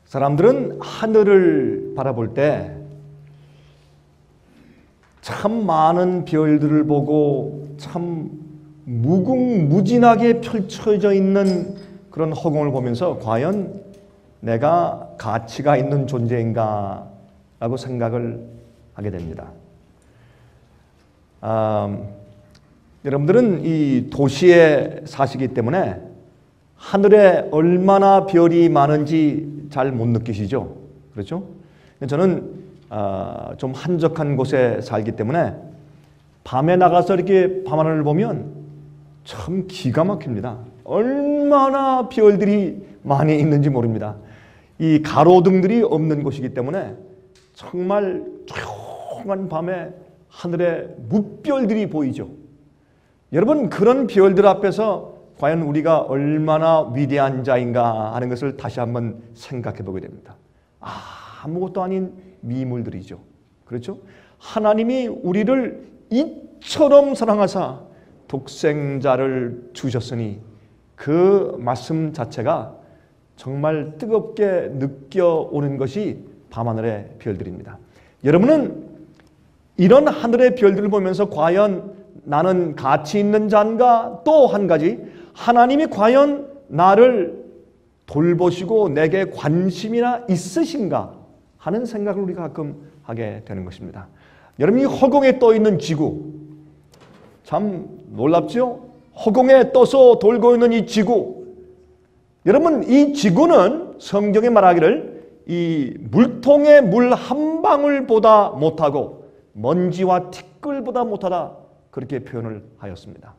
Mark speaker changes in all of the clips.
Speaker 1: 사람들은 하늘을 바라볼 때 참 많은 별들을 보고 참 무궁무진하게 펼쳐져 있는 그런 허공을 보면서 과연 내가 가치가 있는 존재인가 라고 생각을 하게 됩니다. 여러분들은 이 도시에 사시기 때문에 하늘에 얼마나 별이 많은지 잘 못 느끼시죠? 그렇죠? 저는 좀 한적한 곳에 살기 때문에 밤에 나가서 이렇게 밤하늘을 보면 참 기가 막힙니다. 얼마나 별들이 많이 있는지 모릅니다. 이 가로등들이 없는 곳이기 때문에 정말 조용한 밤에 하늘에 무별들이 보이죠. 여러분, 그런 별들 앞에서 과연 우리가 얼마나 위대한 자인가 하는 것을 다시 한번 생각해 보게 됩니다. 아무것도 아닌 미물들이죠. 그렇죠? 하나님이 우리를 이처럼 사랑하사 독생자를 주셨으니 그 말씀 자체가 정말 뜨겁게 느껴오는 것이 밤하늘의 별들입니다. 여러분은 이런 하늘의 별들을 보면서 과연 나는 가치 있는 자인가? 또 한 가지, 하나님이 과연 나를 돌보시고 내게 관심이나 있으신가 하는 생각을 우리가 가끔 하게 되는 것입니다. 여러분, 이 허공에 떠 있는 지구 참 놀랍죠? 허공에 떠서 돌고 있는 이 지구, 여러분, 이 지구는 성경에 말하기를 이 물통에 물 한 방울보다 못하고 먼지와 티끌보다 못하다, 그렇게 표현을 하였습니다.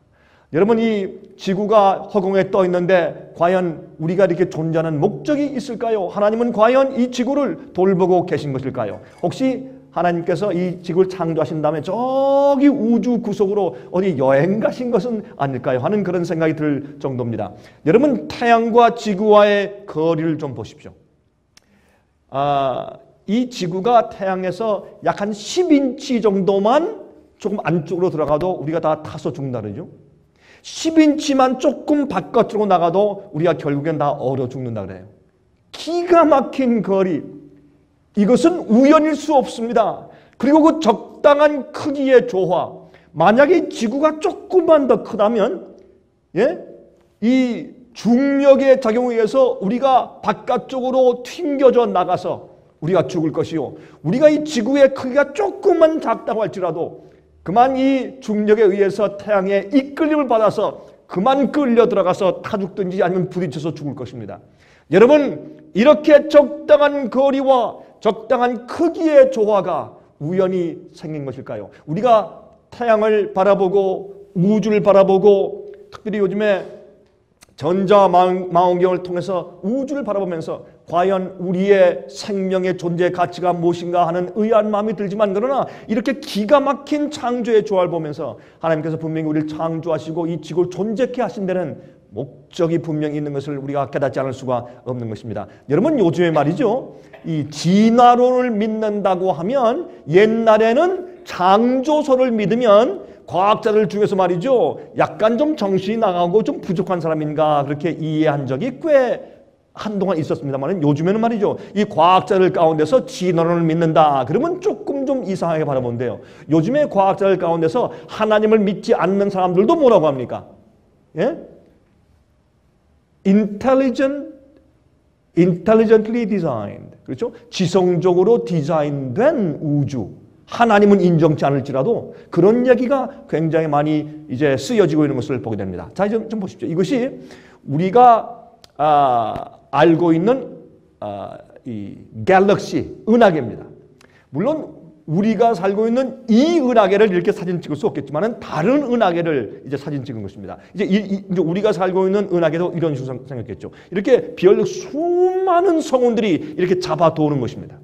Speaker 1: 여러분, 이 지구가 허공에 떠 있는데 과연 우리가 이렇게 존재하는 목적이 있을까요? 하나님은 과연 이 지구를 돌보고 계신 것일까요? 혹시 하나님께서 이 지구를 창조하신 다음에 저기 우주 구석으로 어디 여행 가신 것은 아닐까요? 하는 그런 생각이 들 정도입니다. 여러분, 태양과 지구와의 거리를 좀 보십시오. 이 지구가 태양에서 약 한 10인치 정도만 조금 안쪽으로 들어가도 우리가 다 타서 죽는다 그러죠. 10인치만 조금 바깥으로 나가도 우리가 결국엔 다 얼어 죽는다 그래요. 기가 막힌 거리. 이것은 우연일 수 없습니다. 그리고 그 적당한 크기의 조화. 만약에 지구가 조금만 더 크다면, 이 중력의 작용에 의해서 우리가 바깥쪽으로 튕겨져 나가서 우리가 죽을 것이요, 우리가 이 지구의 크기가 조금만 작다고 할지라도 그만 이 중력에 의해서 태양의 이끌림을 받아서 그만 끌려 들어가서 타 죽든지 아니면 부딪혀서 죽을 것입니다. 여러분, 이렇게 적당한 거리와 적당한 크기의 조화가 우연히 생긴 것일까요? 우리가 태양을 바라보고 우주를 바라보고 특별히 요즘에 전자망원경을 통해서 우주를 바라보면서 과연 우리의 생명의 존재 가치가 무엇인가 하는 의아한 마음이 들지만, 그러나 이렇게 기가 막힌 창조의 조화를 보면서 하나님께서 분명히 우리를 창조하시고 이 지구를 존재케 하신 데는 목적이 분명히 있는 것을 우리가 깨닫지 않을 수가 없는 것입니다. 여러분, 요즘에 말이죠, 이 진화론을 믿는다고 하면, 옛날에는 창조설을 믿으면 과학자들 중에서 말이죠, 약간 좀 정신이 나가고 좀 부족한 사람인가 그렇게 이해한 적이 꽤 한동안 있었습니다만, 요즘에는 말이죠, 이 과학자들 가운데서 진화론을 믿는다 그러면 조금 좀 이상하게 바라보는데요, 요즘에 과학자들 가운데서 하나님을 믿지 않는 사람들도 뭐라고 합니까? intelligently designed, 그렇죠? 지성적으로 디자인된 우주, 하나님은 인정치 않을지라도 그런 얘기가 굉장히 많이 이제 쓰여지고 있는 것을 보게 됩니다. 자, 좀 보십시오. 이것이 우리가 알고 있는 이 갤럭시 은하계입니다. 물론 우리가 살고 있는 이 은하계를 이렇게 사진 찍을 수 없겠지만 다른 은하계를 이제 사진 찍은 것입니다. 이제 우리가 살고 있는 은하계도 이런 식으로 생겼겠죠. 이렇게 별 수많은 성운들이 이렇게 잡아 도는 것입니다.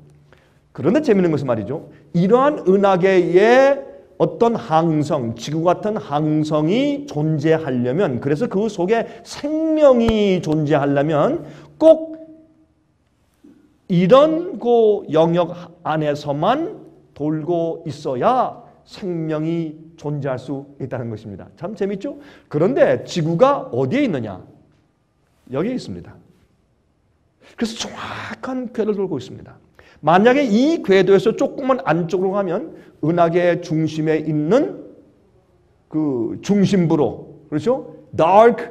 Speaker 1: 그런데 재미있는 것은 말이죠, 이러한 은하계에 어떤 항성, 지구 같은 항성이 존재하려면, 그래서 그 속에 생명이 존재하려면 꼭 이런 그 영역 안에서만 돌고 있어야 생명이 존재할 수 있다는 것입니다. 참 재밌죠? 그런데 지구가 어디에 있느냐? 여기에 있습니다. 그래서 정확한 궤를 돌고 있습니다. 만약에 이 궤도에서 조금만 안쪽으로 가면 은하계 중심에 있는 그 중심부로, 그렇죠? dark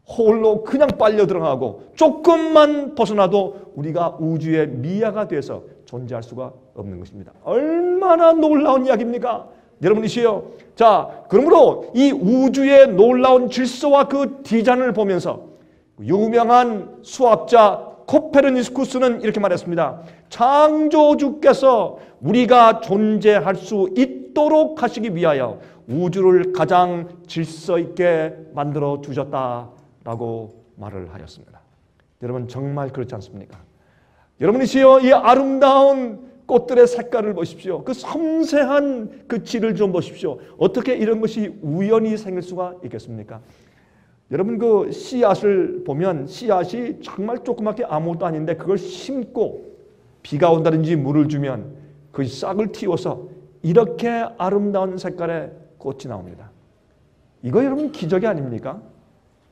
Speaker 1: 홀로 그냥 빨려 들어가고 조금만 벗어나도 우리가 우주의 미아가 돼서 존재할 수가 없는 것입니다. 얼마나 놀라운 이야기입니까? 여러분이시요. 자, 그러므로 이 우주의 놀라운 질서와 그 디자인을 보면서 유명한 수학자 코페르니쿠스는 이렇게 말했습니다. 창조주께서 우리가 존재할 수 있도록 하시기 위하여 우주를 가장 질서 있게 만들어 주셨다라고 말을 하였습니다. 여러분 정말 그렇지 않습니까? 여러분이시여, 이 아름다운 꽃들의 색깔을 보십시오. 그 섬세한 그 질을 좀 보십시오. 어떻게 이런 것이 우연히 생길 수가 있겠습니까? 여러분 그 씨앗을 보면 씨앗이 정말 조그맣게 아무것도 아닌데 그걸 심고 비가 온다든지 물을 주면 그 싹을 틔워서 이렇게 아름다운 색깔의 꽃이 나옵니다. 이거 여러분 기적이 아닙니까?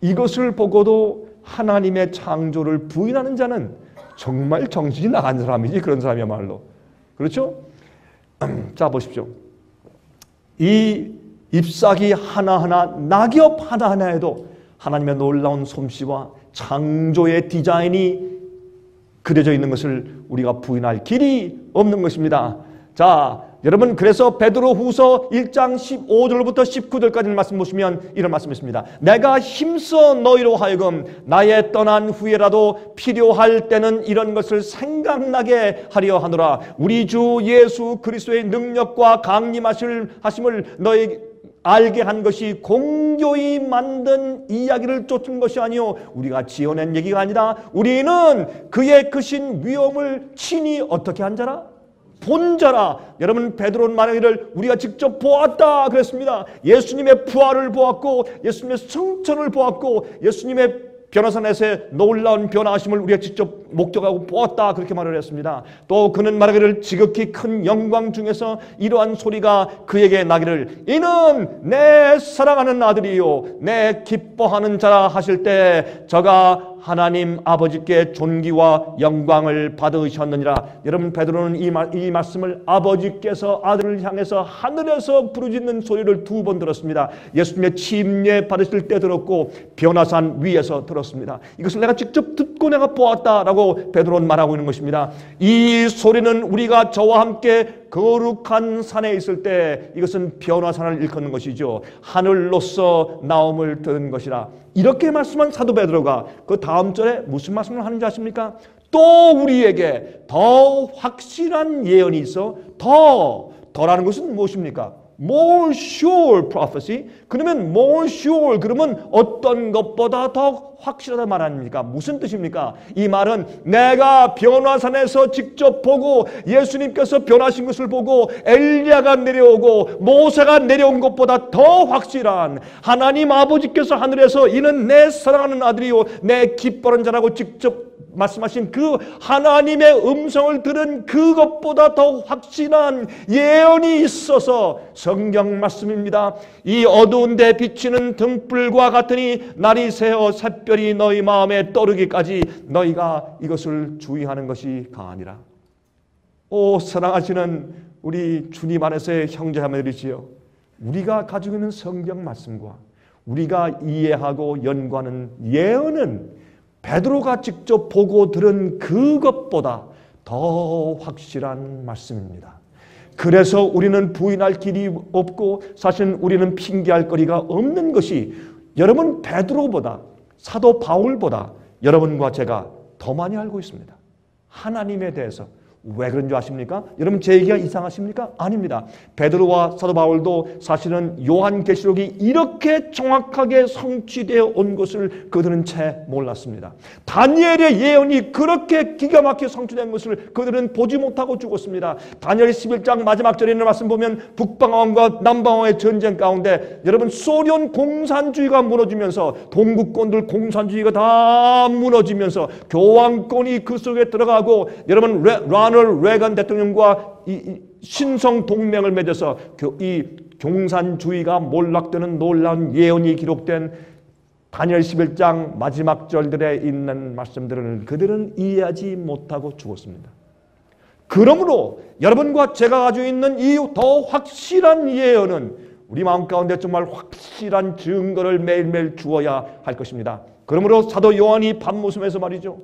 Speaker 1: 이것을 보고도 하나님의 창조를 부인하는 자는 정말 정신이 나간 사람이지, 그런 사람이야말로. 그렇죠? 자, 보십시오. 이 잎사귀 하나하나, 낙엽 하나하나에도 하나님의 놀라운 솜씨와 창조의 디자인이 그려져 있는 것을 우리가 부인할 길이 없는 것입니다. 자, 여러분, 그래서 베드로후서 1장 15절부터 19절까지 말씀 보시면 이런 말씀이 있습니다. 내가 힘써 너희로 하여금 나의 떠난 후에라도 필요할 때는 이런 것을 생각나게 하려 하노라. 우리 주 예수 그리스도의 능력과 강림하심을 너희 알게 한 것이 공교히 만든 이야기를 쫓은 것이 아니요 우리가 지어낸 얘기가 아니라 우리는 그의 크신 위엄을 친히 어떻게 한 자라? 본 자라. 여러분, 베드로는 말하기를 우리가 직접 보았다 그랬습니다. 예수님의 부활을 보았고 예수님의 승천을 보았고 예수님의 변화산에서의 놀라운 변화하심을 우리가 직접 목격하고 보았다, 그렇게 말을 했습니다. 또 그는 말하기를 지극히 큰 영광 중에서 이러한 소리가 그에게 나기를 이는 내 사랑하는 아들이요 내 기뻐하는 자라 하실 때 저가 하나님 아버지께 존귀와 영광을 받으셨느니라. 여러분, 베드로는 이 말씀을 아버지께서 아들을 향해서 하늘에서 부르짖는 소리를 2번 들었습니다. 예수님의 침례 받으실 때 들었고 변화산 위에서 들었습니다. 이것을 내가 직접 듣고 내가 보았다라고 베드로는 말하고 있는 것입니다. 이 소리는 우리가 저와 함께 거룩한 산에 있을 때 이것은 변화산을 일컫는 것이죠. 하늘로서 나옴을 들은 것이라. 이렇게 말씀한 사도 베드로가 그 다음 절에 무슨 말씀을 하는지 아십니까? 또 우리에게 더 확실한 예언이 있어. 더라는 것은 무엇입니까? More sure prophecy. 그러면 more sure, 그러면 어떤 것보다 더 확실하다 말 아닙니까? 무슨 뜻입니까? 이 말은 내가 변화산에서 직접 보고 예수님께서 변하신 것을 보고 엘리야가 내려오고 모세가 내려온 것보다 더 확실한 하나님 아버지께서 하늘에서 이는 내 사랑하는 아들이요 내 기뻐하는 자라고 직접 말씀하신 그 하나님의 음성을 들은 그것보다 더 확실한 예언이 있어서 성경 말씀입니다. 이 어두운데 비치는 등불과 같으니 날이 새어 샛별이 너희 마음에 떠오르기까지 너희가 이것을 주의하는 것이 가하니라. 오, 사랑하시는 우리 주님 안에서의 형제자매들이지요, 우리가 가지고 있는 성경 말씀과 우리가 이해하고 연구하는 예언은 베드로가 직접 보고 들은 그것보다 더 확실한 말씀입니다. 그래서 우리는 부인할 길이 없고 사실 우리는 핑계할 거리가 없는 것이 여러분 베드로보다 사도 바울보다 여러분과 제가 더 많이 알고 있습니다. 하나님에 대해서. 왜 그런 줄 아십니까? 여러분 제 얘기가 이상하십니까? 아닙니다. 베드로와 사도 바울도 사실은 요한계시록이 이렇게 정확하게 성취되어 온 것을 그들은 채 몰랐습니다. 다니엘의 예언이 그렇게 기가 막히게 성취된 것을 그들은 보지 못하고 죽었습니다. 다니엘 11장 마지막 절에 있는 말씀 보면 북방왕과 남방왕의 전쟁 가운데 여러분 소련 공산주의가 무너지면서 동구권들 공산주의가 다 무너지면서 교황권이 그 속에 들어가고 여러분 로널드 레건 대통령과 신성 동맹을 맺어서 이 공산주의가 몰락되는 놀라운 예언이 기록된 다니엘 11장 마지막 절들에 있는 말씀들을 그들은 이해하지 못하고 죽었습니다. 그러므로 여러분과 제가 가지고 있는 이 더 확실한 예언은 우리 마음 가운데 정말 확실한 증거를 매일매일 주어야 할 것입니다. 그러므로 사도 요한이 밤모섬에서 말이죠,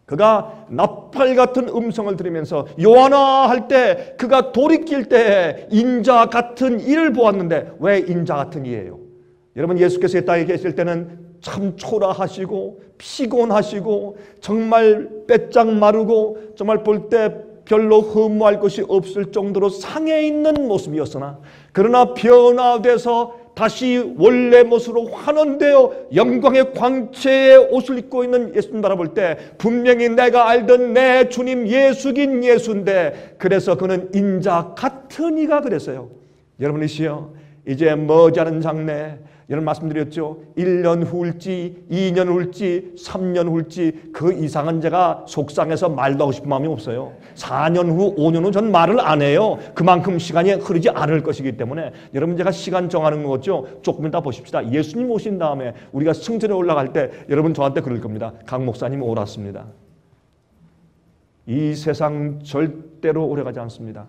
Speaker 1: 그가 나팔 같은 음성을 들으면서 요한아 할 때, 그가 돌이킬 때 인자 같은 이를 보았는데, 왜 인자 같은 이예요? 여러분, 예수께서 이 땅에 계실 때는 참 초라하시고 피곤하시고 정말 빼짝 마르고 정말 볼 때 별로 흠모할 것이 없을 정도로 상해 있는 모습이었으나, 그러나 변화돼서 다시 원래 모습으로 환원되어 영광의 광채의 옷을 입고 있는 예수님 바라볼 때 분명히 내가 알던 내 주님 예수긴 예수인데, 그래서 그는 인자 같은 이가 그랬어요. 여러분이시여, 이제 머지않은 장래, 여러분 말씀드렸죠. 1년 후일지 2년 후일지 3년 후일지 그 이상은 제가 속상해서 말도 하고 싶은 마음이 없어요. 4년 후 5년 후 전 말을 안 해요. 그만큼 시간이 흐르지 않을 것이기 때문에. 여러분, 제가 시간 정하는 거죠. 조금 이따 보십시다. 예수님 오신 다음에 우리가 승천에 올라갈 때 여러분 저한테 그럴 겁니다. 강 목사님 옳았습니다. 이 세상 절대로 오래가지 않습니다.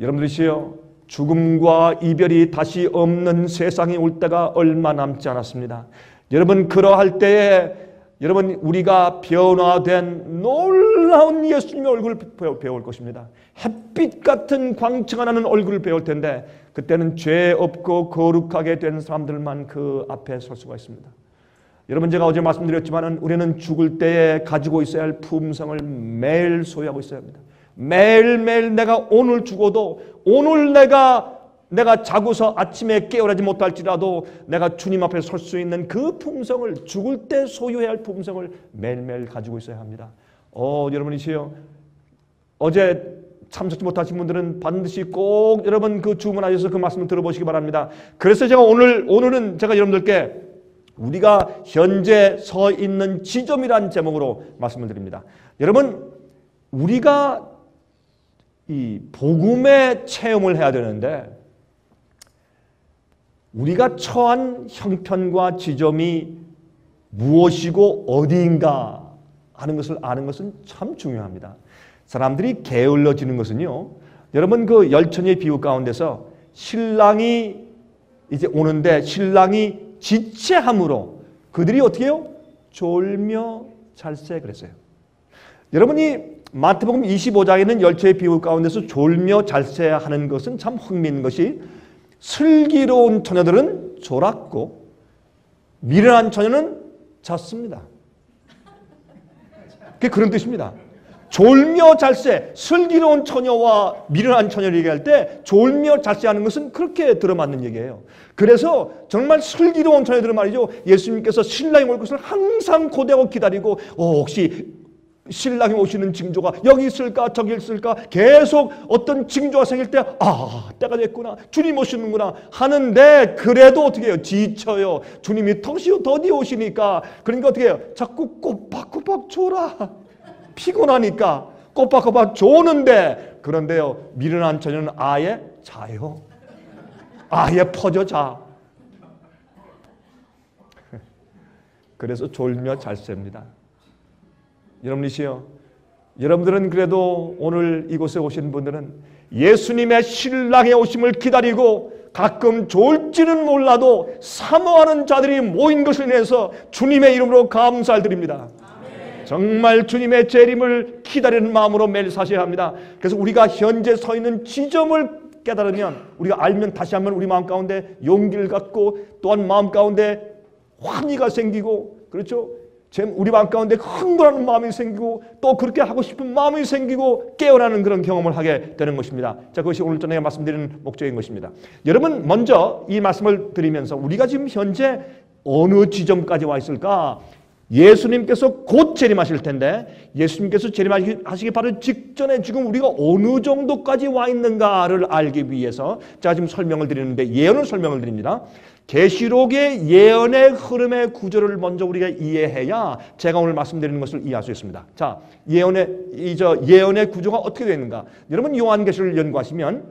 Speaker 1: 여러분들이시여, 죽음과 이별이 다시 없는 세상이 올 때가 얼마 남지 않았습니다. 여러분, 그러할 때에 여러분 우리가 변화된 놀라운 예수님의 얼굴을 배울 것입니다. 햇빛 같은 광채가 나는 얼굴을 배울 텐데, 그때는 죄 없고 거룩하게 된 사람들만 그 앞에 설 수가 있습니다. 여러분, 제가 어제 말씀드렸지만 우리는 죽을 때에 가지고 있어야 할 품성을 매일 소유하고 있어야 합니다. 매일매일 내가 오늘 죽어도, 오늘 내가 자고서 아침에 깨어나지 못할지라도 내가 주님 앞에 설 수 있는 그 품성을, 죽을 때 소유해야 할 품성을 매일매일 가지고 있어야 합니다. 여러분이시여, 어제 참석지 못하신 분들은 반드시 꼭 여러분 그 주문하셔서 그 말씀을 들어보시기 바랍니다. 그래서 제가 오늘은 제가 여러분들께 우리가 현재 서 있는 지점이란 제목으로 말씀을 드립니다. 여러분, 우리가 이 복음의 체험을 해야 되는데, 우리가 처한 형편과 지점이 무엇이고 어디인가 하는 것을 아는 것은 참 중요합니다. 사람들이 게을러지는 것은요, 여러분 그 열처녀의 비유 가운데서 신랑이 이제 오는데 신랑이 지체함으로 그들이 어떻게 해요? 졸며 잘세 그랬어요. 여러분이 마태복음 25장에 있는 열처의 비유 가운데서 졸며 잘세하는 것은 참 흥미있는 것이, 슬기로운 처녀들은 졸았고 미련한 처녀는 잤습니다. 그게 그런 뜻입니다. 졸며 잘세, 슬기로운 처녀와 미련한 처녀를 얘기할 때 졸며 잘세하는 것은 그렇게 들어맞는 얘기예요. 그래서 정말 슬기로운 처녀들은 말이죠, 예수님께서 신랑이 올 것을 항상 고대하고 기다리고, 혹시 신랑이 오시는 징조가 여기 있을까 저기 있을까, 계속 어떤 징조가 생길 때 때가 됐구나, 주님 오시는구나 하는데, 그래도 어떻게 해요? 지쳐요. 주님이 더디 오시니까. 그러니까 어떻게 해요? 자꾸 꼬박꼬박 졸아. 피곤하니까 꼬박꼬박 조는데, 그런데요, 미련한 처녀는 아예 자요. 아예 퍼져 자. 그래서 졸며 잘셉니다. 여러분이시여, 여러분들은 그래도 오늘 이곳에 오신 분들은 예수님의 신랑의 오심을 기다리고 가끔 졸지는 몰라도 사모하는 자들이 모인 것을 인해서 주님의 이름으로 감사를 드립니다. 정말 주님의 재림을 기다리는 마음으로 매일 사셔야 합니다. 그래서 우리가 현재 서 있는 지점을 깨달으면, 우리가 알면 다시 한번 우리 마음 가운데 용기를 갖고, 또한 마음 가운데 환희가 생기고, 그렇죠? 우리 마음 가운데 흥분하는 마음이 생기고, 또 그렇게 하고 싶은 마음이 생기고 깨어나는 그런 경험을 하게 되는 것입니다. 자, 그것이 오늘 저녁에 말씀드리는 목적인 것입니다. 여러분, 먼저 이 말씀을 드리면서 우리가 지금 현재 어느 지점까지 와 있을까? 예수님께서 곧 재림하실 텐데, 예수님께서 재림하시기 바로 직전에 지금 우리가 어느 정도까지 와 있는가를 알기 위해서 제가 지금 설명을 드리는데, 예언을 설명을 드립니다. 계시록의 예언의 흐름의 구조를 먼저 우리가 이해해야 제가 오늘 말씀드리는 것을 이해할 수 있습니다. 자, 예언의 구조가 어떻게 되어 있는가? 여러분, 요한계시록을 연구하시면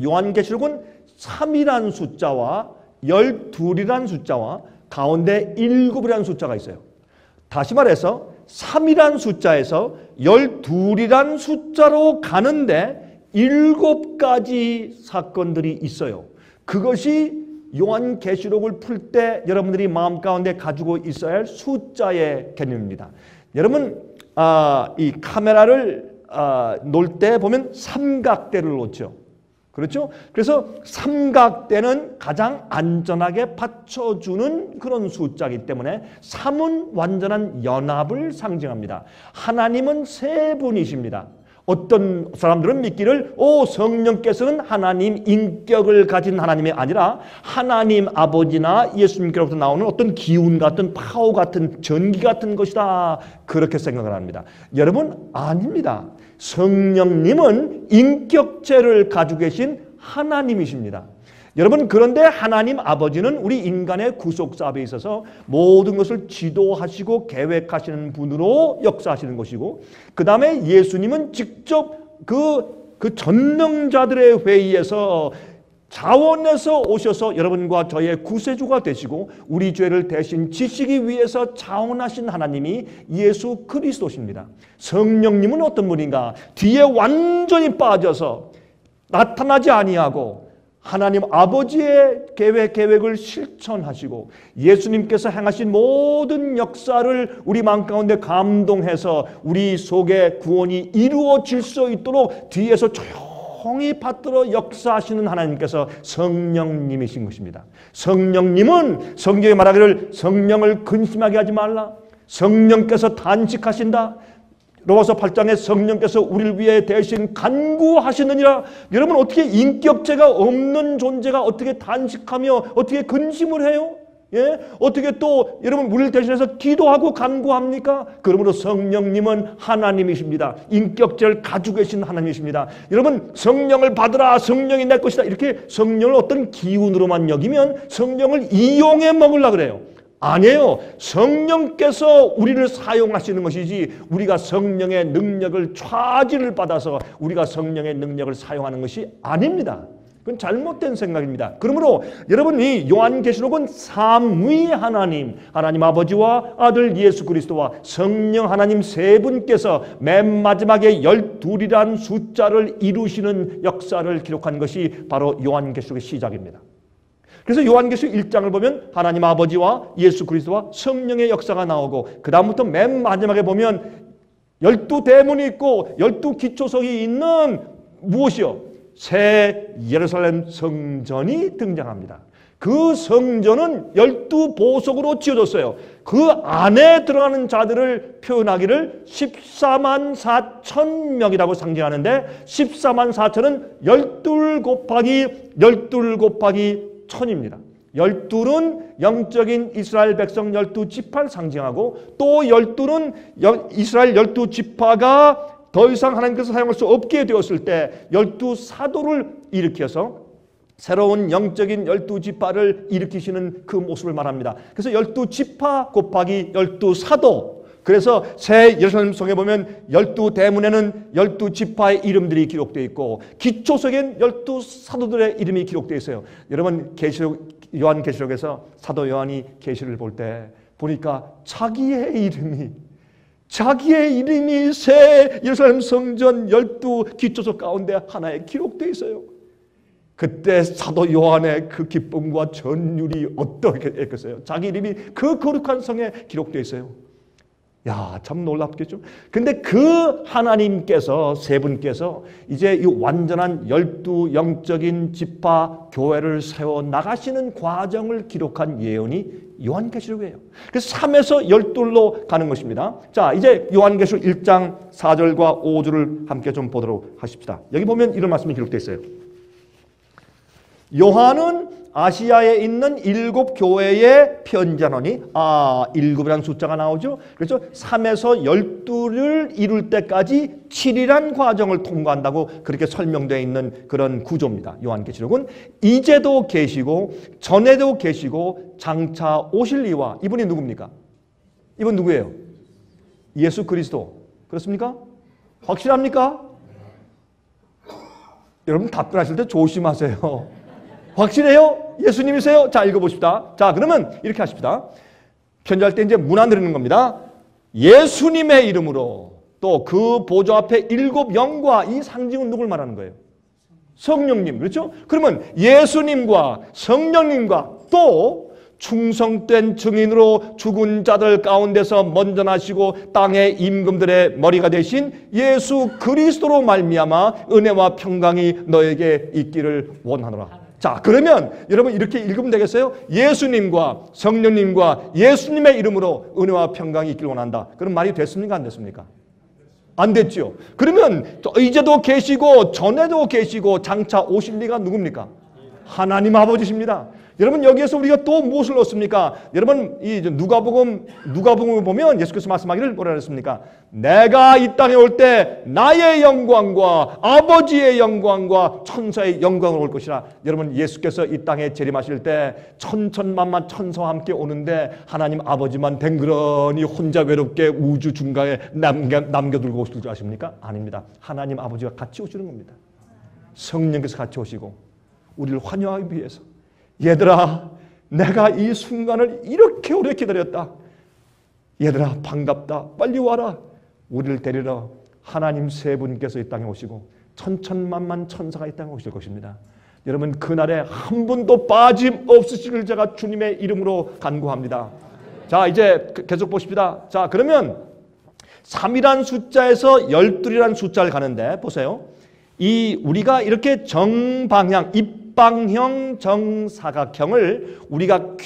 Speaker 1: 요한계시록은 3이라는 숫자와 12이라는 숫자와 가운데 7이라는 숫자가 있어요. 다시 말해서 3이란 숫자에서 12이란 숫자로 가는데 7가지 사건들이 있어요. 그것이 요한계시록을 풀 때 여러분들이 마음 가운데 가지고 있어야 할 숫자의 개념입니다. 여러분 이 카메라를 놓을 때 보면 삼각대를 놓죠. 그렇죠? 그래서 삼각대는 가장 안전하게 받쳐주는 그런 숫자이기 때문에 3은 완전한 연합을 상징합니다. 하나님은 세 분이십니다. 어떤 사람들은 믿기를 성령께서는 하나님 인격을 가진 하나님이 아니라 하나님 아버지나 예수님께로부터 나오는 어떤 기운 같은 파워 같은 전기 같은 것이다, 그렇게 생각을 합니다. 여러분, 아닙니다. 성령님은 인격체를 가지고 계신 하나님이십니다. 여러분, 그런데 하나님 아버지는 우리 인간의 구속사업에 있어서 모든 것을 지도하시고 계획하시는 분으로 역사하시는 것이고, 그 다음에 예수님은 직접 그 전능자들의 회의에서 자원해서 오셔서 여러분과 저의 구세주가 되시고 우리 죄를 대신 지시기 위해서 자원하신 하나님이 예수 그리스도십니다. 성령님은 어떤 분인가? 뒤에 완전히 빠져서 나타나지 아니하고 하나님 아버지의 계획을 실천하시고 예수님께서 행하신 모든 역사를 우리 마음 가운데 감동해서 우리 속에 구원이 이루어질 수 있도록 뒤에서 조용히 받들어 역사하시는 하나님께서 성령님이신 것입니다. 성령님은 성경에 말하기를 성령을 근심하게 하지 말라. 성령께서 단식하신다. 로마서 8장에 성령께서 우리를 위해 대신 간구하시느니라. 여러분, 어떻게 인격체가 없는 존재가 어떻게 단식하며 어떻게 근심을 해요? 예? 어떻게 또 여러분 우리를 대신해서 기도하고 간구합니까? 그러므로 성령님은 하나님이십니다. 인격체를 가지고 계신 하나님이십니다. 여러분, 성령을 받으라, 성령이 내 것이다, 이렇게 성령을 어떤 기운으로만 여기면 성령을 이용해 먹으려고 그래요. 아니에요. 성령께서 우리를 사용하시는 것이지 우리가 성령의 능력을 차지를 받아서 우리가 성령의 능력을 사용하는 것이 아닙니다. 그건 잘못된 생각입니다. 그러므로 여러분, 이 요한계시록은 삼위 하나님, 하나님 아버지와 아들 예수 그리스도와 성령 하나님 세 분께서 맨 마지막에 12이란 숫자를 이루시는 역사를 기록한 것이 바로 요한계시록의 시작입니다. 그래서 요한계시록 1장을 보면 하나님 아버지와 예수 그리스도와 성령의 역사가 나오고, 그 다음부터 맨 마지막에 보면 12대문이 있고 12기초석이 있는 무엇이요? 새 예루살렘 성전이 등장합니다. 그 성전은 12보석으로 지어졌어요. 그 안에 들어가는 자들을 표현하기를 14만 4천 명이라고 상징하는데 14만 4천은 12 곱하기 1000입니다. 12는 영적인 이스라엘 백성 12지파를 상징하고, 또 12는 이스라엘 12지파가 더 이상 하나님께서 사용할 수 없게 되었을 때 12사도를 일으켜서 새로운 영적인 12지파를 일으키시는 그 모습을 말합니다. 그래서 12지파 곱하기 12사도, 그래서 새 예루살렘 성에 보면 12대문에는 12지파의 이름들이 기록되어 있고 기초석엔 12사도들의 이름이 기록되어 있어요. 여러분, 요한계시록에서 사도 요한이 계시를 볼 때 보니까 자기의 이름이 새 예루살렘 성전 12기초석 가운데 하나에 기록되어 있어요. 그때 사도 요한의 그 기쁨과 전율이 어떻겠어요? 자기 이름이 그 거룩한 성에 기록되어 있어요. 야, 참 놀랍겠죠? 근데 그 하나님께서, 세 분께서 이제 이 완전한 12 영적인 지파 교회를 세워 나가시는 과정을 기록한 예언이 요한계시록이에요. 그래서 3에서 12로 가는 것입니다. 자, 이제 요한계시록 1장 4절과 5절을 함께 좀 보도록 하십시다. 여기 보면 이런 말씀이 기록되어 있어요. 요한은 아시아에 있는 7 교회에 편지하노니, 7이라는 숫자가 나오죠. 그래서 3에서 12를 이룰 때까지 7이란 과정을 통과한다고 그렇게 설명되어 있는 그런 구조입니다. 요한계시록은 이제도 계시고 전에도 계시고 장차 오실 이와, 이분이 누굽니까? 이분 누구예요? 예수 그리스도. 그렇습니까? 확실합니까? 여러분, 답변하실 때 조심하세요. 확실해요? 예수님이세요? 예수님이세요? 자, 읽어보십시다. 자, 그러면 이렇게 하십시다. 편지할 때 이제 문안 드리는 겁니다. 예수님의 이름으로 또 그 보좌 앞에 7 영과 이 상징은 누굴 말하는 거예요? 성령님. 그렇죠? 그러면 예수님과 성령님과 또 충성된 증인으로 죽은 자들 가운데서 먼저 나시고 땅의 임금들의 머리가 되신 예수 그리스도로 말미암아 은혜와 평강이 너에게 있기를 원하노라. 자, 그러면 여러분 이렇게 읽으면 되겠어요? 예수님과 성령님과 예수님의 이름으로 은혜와 평강이 있기를 원한다. 그럼 말이 됐습니까? 안 됐습니까? 안 됐죠. 그러면 이제도 계시고 전에도 계시고 장차 오실 리가 누굽니까? 하나님 아버지십니다. 여러분 여기에서 우리가 또 무엇을 얻습니까? 여러분 이 누가복음을 보면 예수께서 말씀하기를 뭐라 그랬습니까? 내가 이 땅에 올 때 나의 영광과 아버지의 영광과 천사의 영광을 올 것이라. 여러분 예수께서 이 땅에 재림하실 때 천천만만 천사와 함께 오는데 하나님 아버지만 댕그러니 혼자 외롭게 우주 중간에 남겨두고 오실 줄 아십니까? 아닙니다. 하나님 아버지가 같이 오시는 겁니다. 성령께서 같이 오시고 우리를 환영하기 위해서. 얘들아, 내가 이 순간을 이렇게 오래 기다렸다. 얘들아, 반갑다. 빨리 와라. 우리를 데리러 하나님 세 분께서 이 땅에 오시고 천천만만 천사가 이 땅에 오실 것입니다. 여러분 그날에 한 분도 빠짐없으시길 제가 주님의 이름으로 간구합니다. 자, 이제 계속 보십시다. 자, 그러면 3이란 숫자에서 12이란 숫자를 가는데 보세요. 우리가 이렇게 정방향, 입방형 정사각형을 우리가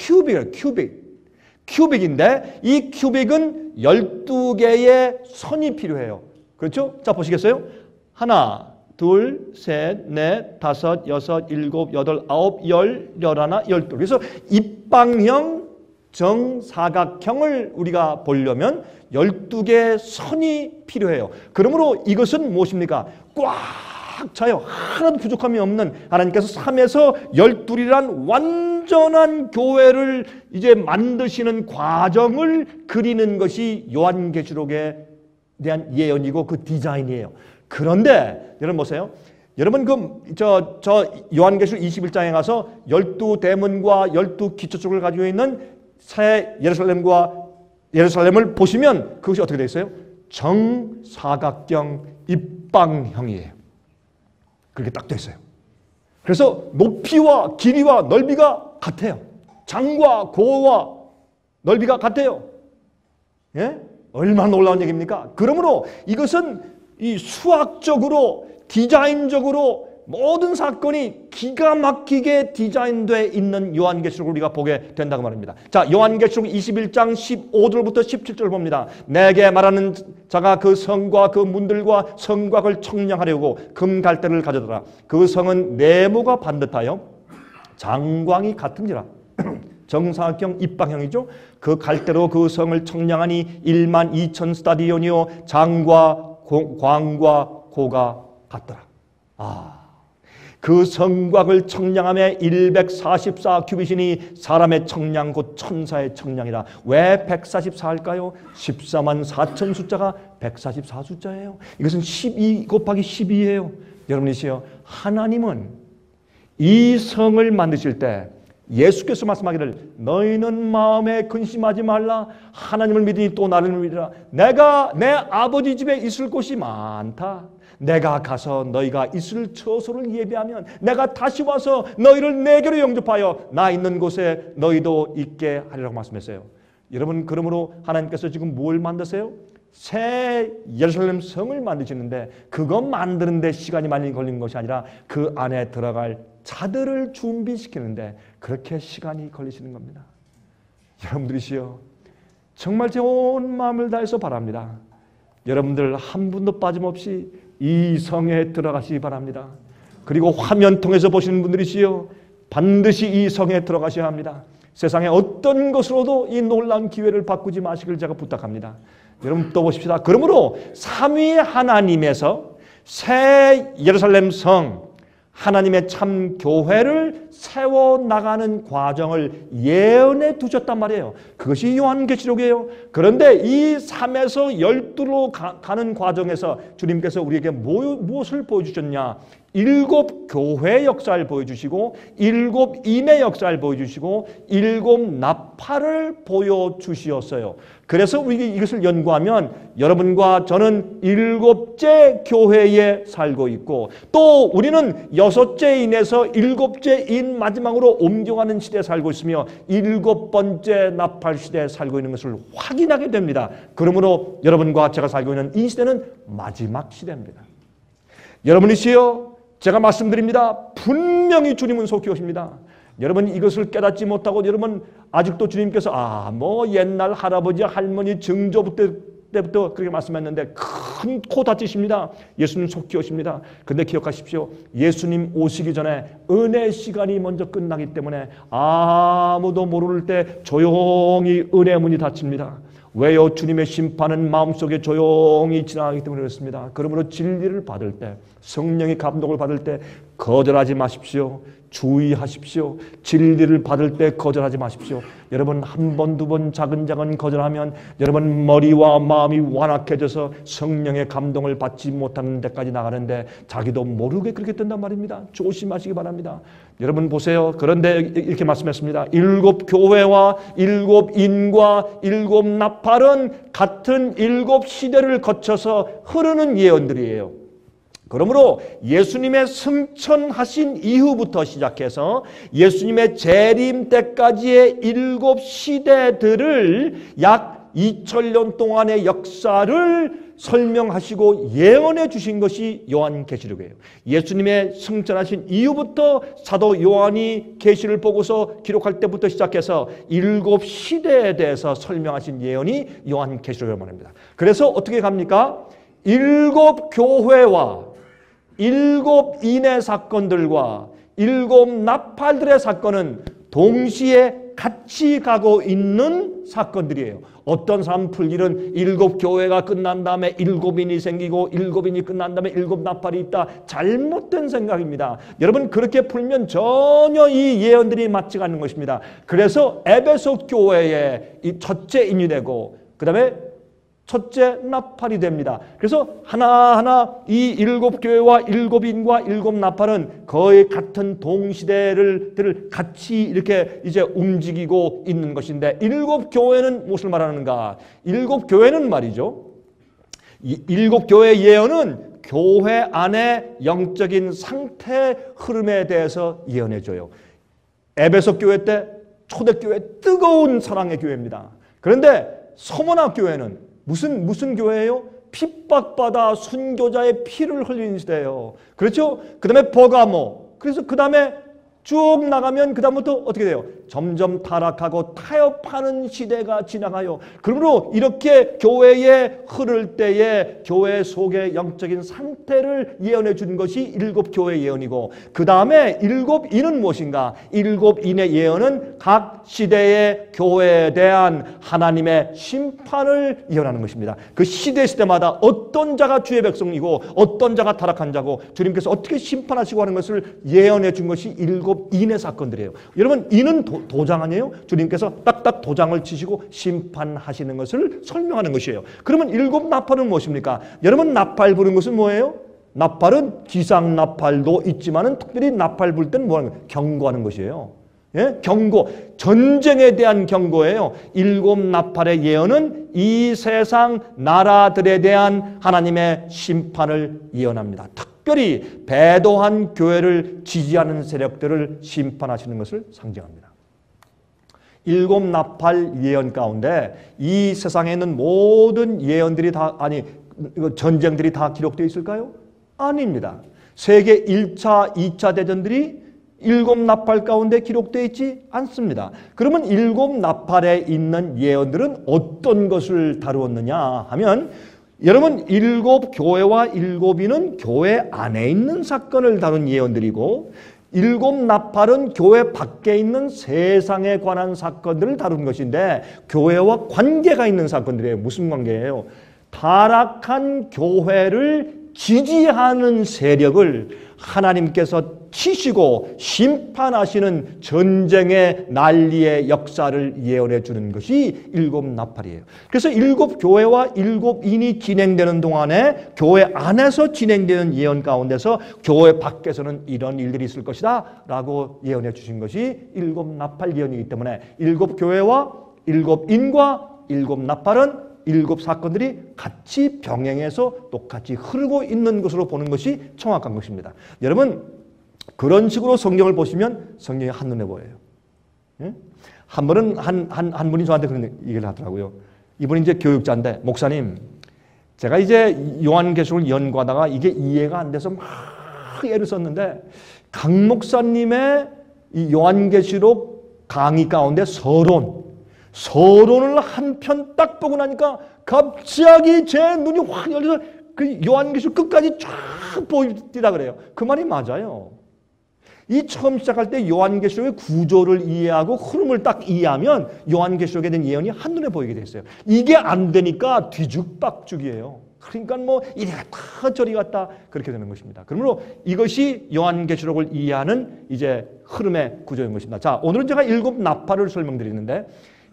Speaker 1: 큐빅인데 이 큐빅은 12개의 선이 필요해요. 그렇죠? 자, 보시겠어요? 하나, 둘, 셋, 넷, 다섯, 여섯, 일곱, 여덟, 아홉, 열, 열하나, 열둘. 그래서 입방형 정사각형을 우리가 보려면 12개의 선이 필요해요. 그러므로 이것은 무엇입니까? 꽉 차요. 하나도 부족함이 없는 하나님께서 3에서 12이란 완전한 교회를 이제 만드시는 과정을 그리는 것이 요한계시록에 대한 예언이고 그 디자인이에요. 그런데 여러분 보세요. 여러분 저 요한계시록 21장에 가서 12대문과 12기초축을 가지고 있는 새 예루살렘을 보시면 그것이 어떻게 되어 있어요? 정사각형 입방형이에요. 그렇게 딱 되어 있어요. 그래서 높이와 길이와 넓이가 같아요. 장과 고와 넓이가 같아요. 예? 얼마나 놀라운 얘기입니까? 그러므로 이것은 이 수학적으로 디자인적으로 모든 사건이 기가 막히게 디자인되어 있는 요한계시록을 우리가 보게 된다고 말입니다. 자, 요한계시록 21장 15절부터 17절 봅니다. 내게 말하는 자가 그 성과 그 문들과 성곽을 청량하려고 금갈대를 가져다라. 그 성은 네모가 반듯하여 장광이 같은지라. 정사각형 입방형이죠. 그 갈대로 그 성을 청량하니 12,000 스타디온이요 장과 광과 고가 같더라. 그 성곽을 청량함에 144 큐빗이니 사람의 청량 곧 천사의 청량이라. 왜 144일까요? 14만 4천 숫자가 144 숫자예요. 이것은 12 곱하기 12예요. 여러분이시여, 하나님은 이 성을 만드실 때 예수께서 말씀하기를 너희는 마음에 근심하지 말라. 하나님을 믿으니 또 나를 믿으라. 내가 내 아버지 집에 있을 곳이 많다. 내가 가서 너희가 있을 처소를 예비하면 내가 다시 와서 너희를 내게로 영접하여 나 있는 곳에 너희도 있게 하리라고 말씀했어요. 여러분, 그러므로 하나님께서 지금 뭘 만드세요? 새 예루살렘 성을 만드시는데 그거 만드는데 시간이 많이 걸린 것이 아니라 그 안에 들어갈 자들을 준비시키는데 그렇게 시간이 걸리시는 겁니다. 여러분들이시여, 정말 제 온 마음을 다해서 바랍니다. 여러분들 한 분도 빠짐없이 이 성에 들어가시기 바랍니다. 그리고 화면 통해서 보시는 분들이시여, 반드시 이 성에 들어가셔야 합니다. 세상의 어떤 것으로도 이 놀라운 기회를 바꾸지 마시길 제가 부탁합니다. 여러분 또 보십시다. 그러므로 삼위 하나님에서 새 예루살렘 성, 하나님의 참 교회를 세워나가는 과정을 예언해 두셨단 말이에요. 그것이 요한계시록이에요. 그런데 이 3에서 12로 가는 과정에서 주님께서 우리에게 무엇을 보여주셨냐? 7 교회 역사를 보여주시고 7 인의 역사를 보여주시고 7 나팔을 보여주시었어요. 그래서 우리가 이것을 연구하면 여러분과 저는 7째 교회에 살고 있고 또 우리는 6째 인에서 7째 인 마지막으로 옮겨가는 시대에 살고 있으며 7번째 나팔 시대에 살고 있는 것을 확인하게 됩니다. 그러므로 여러분과 제가 살고 있는 이 시대는 마지막 시대입니다. 여러분이시여 제가 말씀드립니다. 분명히 주님은 속히 오십니다. 여러분 이것을 깨닫지 못하고 여러분 아직도 주님께서 옛날 할아버지 할머니 증조 때부터 그렇게 말씀했는데 큰 코 다치십니다. 예수님 속히 오십니다. 근데 기억하십시오. 예수님 오시기 전에 은혜 시간이 먼저 끝나기 때문에 아무도 모를 때 조용히 은혜 문이 닫힙니다. 왜요? 주님의 심판은 마음속에 조용히 지나가기 때문에 그렇습니다. 그러므로 진리를 받을 때 성령의 감동을 받을 때 거절하지 마십시오. 주의하십시오. 진리를 받을 때 거절하지 마십시오. 여러분 한 번, 두 번 작은 거절하면 여러분 머리와 마음이 완악해져서 성령의 감동을 받지 못하는 데까지 나가는데 자기도 모르게 그렇게 된단 말입니다. 조심하시기 바랍니다. 여러분 보세요. 그런데 이렇게 말씀했습니다. 7 교회와 7 인과 7 나팔은 같은 7 시대를 거쳐서 흐르는 예언들이에요. 그러므로 예수님의 승천하신 이후부터 시작해서 예수님의 재림 때까지의 7 시대들을 약 2000년 동안의 역사를 설명하시고 예언해 주신 것이 요한계시록이에요. 예수님의 승천하신 이후부터 사도 요한이 계시를 보고서 기록할 때부터 시작해서 7 시대에 대해서 설명하신 예언이 요한계시록이라고 말합니다. 그래서 어떻게 갑니까? 7 교회와 7 인의 사건들과 7 나팔들의 사건은 동시에 같이 가고 있는 사건들이에요. 어떤 사람 풀기는 7 교회가 끝난 다음에 7 인이 생기고 7 인이 끝난 다음에 7 나팔이 있다. 잘못된 생각입니다. 여러분 그렇게 풀면 전혀 이 예언들이 맞지가 않는 것입니다. 그래서 에베소 교회의 이 첫째 인이 되고 그 다음에 첫째 나팔이 됩니다. 그래서 하나하나 이 7 교회와 7 인과 7 나팔은 거의 같은 동시대를 같이 이렇게 이제 움직이고 있는 것인데 7 교회는 무엇을 말하는가? 7 교회는 말이죠. 이 7 교회의 예언은 교회 안의 영적인 상태 흐름에 대해서 예언해 줘요. 에베소 교회 때 초대교회 뜨거운 사랑의 교회입니다. 그런데 서머나 교회는 무슨 교회예요? 핍박받아 순교자의 피를 흘리는 시대예요. 그렇죠? 그 다음에 버가모. 그래서 그 다음에 쭉 나가면 그 다음부터 어떻게 돼요? 점점 타락하고 타협하는 시대가 지나가요. 그러므로 이렇게 교회에 흐를 때에 교회 속의 영적인 상태를 예언해 준 것이 7 교회 예언이고 그 다음에 7 인은 무엇인가? 7 인의 예언은 각 시대의 교회에 대한 하나님의 심판을 예언하는 것입니다. 그 시대마다 어떤 자가 주의 백성이고 어떤 자가 타락한 자고 주님께서 어떻게 심판하시고 하는 것을 예언해 준 것이 7 인의 사건들이에요. 여러분 인은 도장 아니에요? 주님께서 딱딱 도장을 치시고 심판하시는 것을 설명하는 것이에요. 그러면 7 나팔은 무엇입니까? 여러분 나팔 부는 것은 뭐예요? 나팔은 기상 나팔도 있지만은 특별히 나팔 불 때는 뭐하는 거예요? 경고하는 것이에요. 예? 경고, 전쟁에 대한 경고예요. 7 나팔의 예언은 이 세상 나라들에 대한 하나님의 심판을 예언합니다. 특별히 배도한 교회를 지지하는 세력들을 심판하시는 것을 상징합니다. 7 나팔 예언 가운데 이 세상에 있는 모든 예언들이 다 전쟁들이 다 기록되어 있을까요? 아닙니다. 세계 1차, 2차 대전들이 7 나팔 가운데 기록되어 있지 않습니다. 그러면 7 나팔에 있는 예언들은 어떤 것을 다루었느냐 하면 여러분 7 교회와 7 인은 교회 안에 있는 사건을 다룬 예언들이고 7 나팔은 교회 밖에 있는 세상에 관한 사건들을 다룬 것인데 교회와 관계가 있는 사건들이에요. 무슨 관계예요? 타락한 교회를 지지하는 세력을 하나님께서 치시고 심판하시는 전쟁의 난리의 역사를 예언해 주는 것이 일곱 나팔이에요. 그래서 일곱 교회와 일곱 인이 진행되는 동안에 교회 안에서 진행되는 예언 가운데서 교회 밖에서는 이런 일들이 있을 것이다 라고 예언해 주신 것이 일곱 나팔 예언이기 때문에 일곱 교회와 일곱 인과 일곱 나팔은 일곱 사건들이 같이 병행해서 똑같이 흐르고 있는 것으로 보는 것이 정확한 것입니다. 여러분, 그런 식으로 성경을 보시면 성경이 한눈에 보여요. 예? 한 번은 한 분이 저한테 그런 얘기를 하더라고요. 이분이 이제 교육자인데, 목사님, 제가 이제 요한계시록을 연구하다가 이게 이해가 안 돼서 막 애를 썼는데, 강 목사님의 이 요한계시록 강의 가운데 서론을 한 편 딱 보고 나니까 갑자기 제 눈이 확 열려서 그 요한계시록 끝까지 쫙 보이더라 그래요. 그 말이 맞아요. 이 처음 시작할 때 요한계시록의 구조를 이해하고 흐름을 딱 이해하면 요한계시록에 대한 예언이 한눈에 보이게 됐어요. 이게 안 되니까 뒤죽박죽이에요. 그러니까 뭐 이리 갔다 저리 갔다 그렇게 되는 것입니다. 그러므로 이것이 요한계시록을 이해하는 이제 흐름의 구조인 것입니다. 자, 오늘은 제가 일곱 나팔을 설명드리는데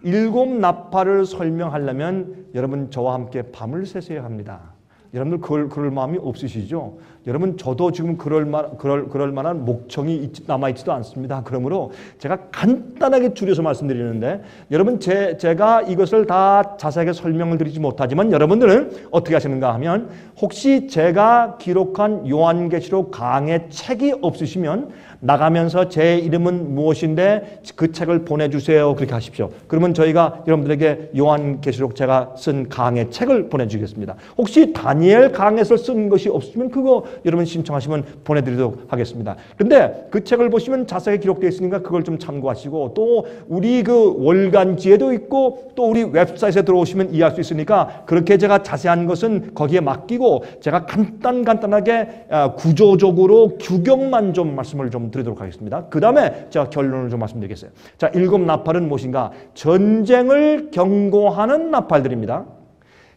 Speaker 1: 일곱 나팔을 설명하려면 여러분 저와 함께 밤을 새셔야 합니다. 여러분들 그럴 마음이 없으시죠? 여러분 저도 지금 그럴 만한 목청이 남아있지도 않습니다. 그러므로 제가 간단하게 줄여서 말씀드리는데 여러분 제가 이것을 다 자세하게 설명을 드리지 못하지만 여러분들은 어떻게 하시는가 하면 혹시 제가 기록한 요한계시록 강의 책이 없으시면 나가면서 제 이름은 무엇인데 그 책을 보내주세요. 그렇게 하십시오. 그러면 저희가 여러분들에게 요한계시록 제가 쓴 강의 책을 보내주겠습니다. 혹시 다니엘 강에서 쓴 것이 없으면 그거 여러분 신청하시면 보내드리도록 하겠습니다. 그런데 그 책을 보시면 자세하게 기록되어 있으니까 그걸 좀 참고하시고 또 우리 그 월간지에도 있고 또 우리 웹사이트에 들어오시면 이해할 수 있으니까 그렇게 제가 자세한 것은 거기에 맡기고 제가 간단하게 구조적으로 규격만 좀 말씀을 좀 드리도록 하겠습니다. 그 다음에 제가 결론을 좀 말씀드리겠어요. 자, 일곱 나팔은 무엇인가? 전쟁을 경고하는 나팔들입니다.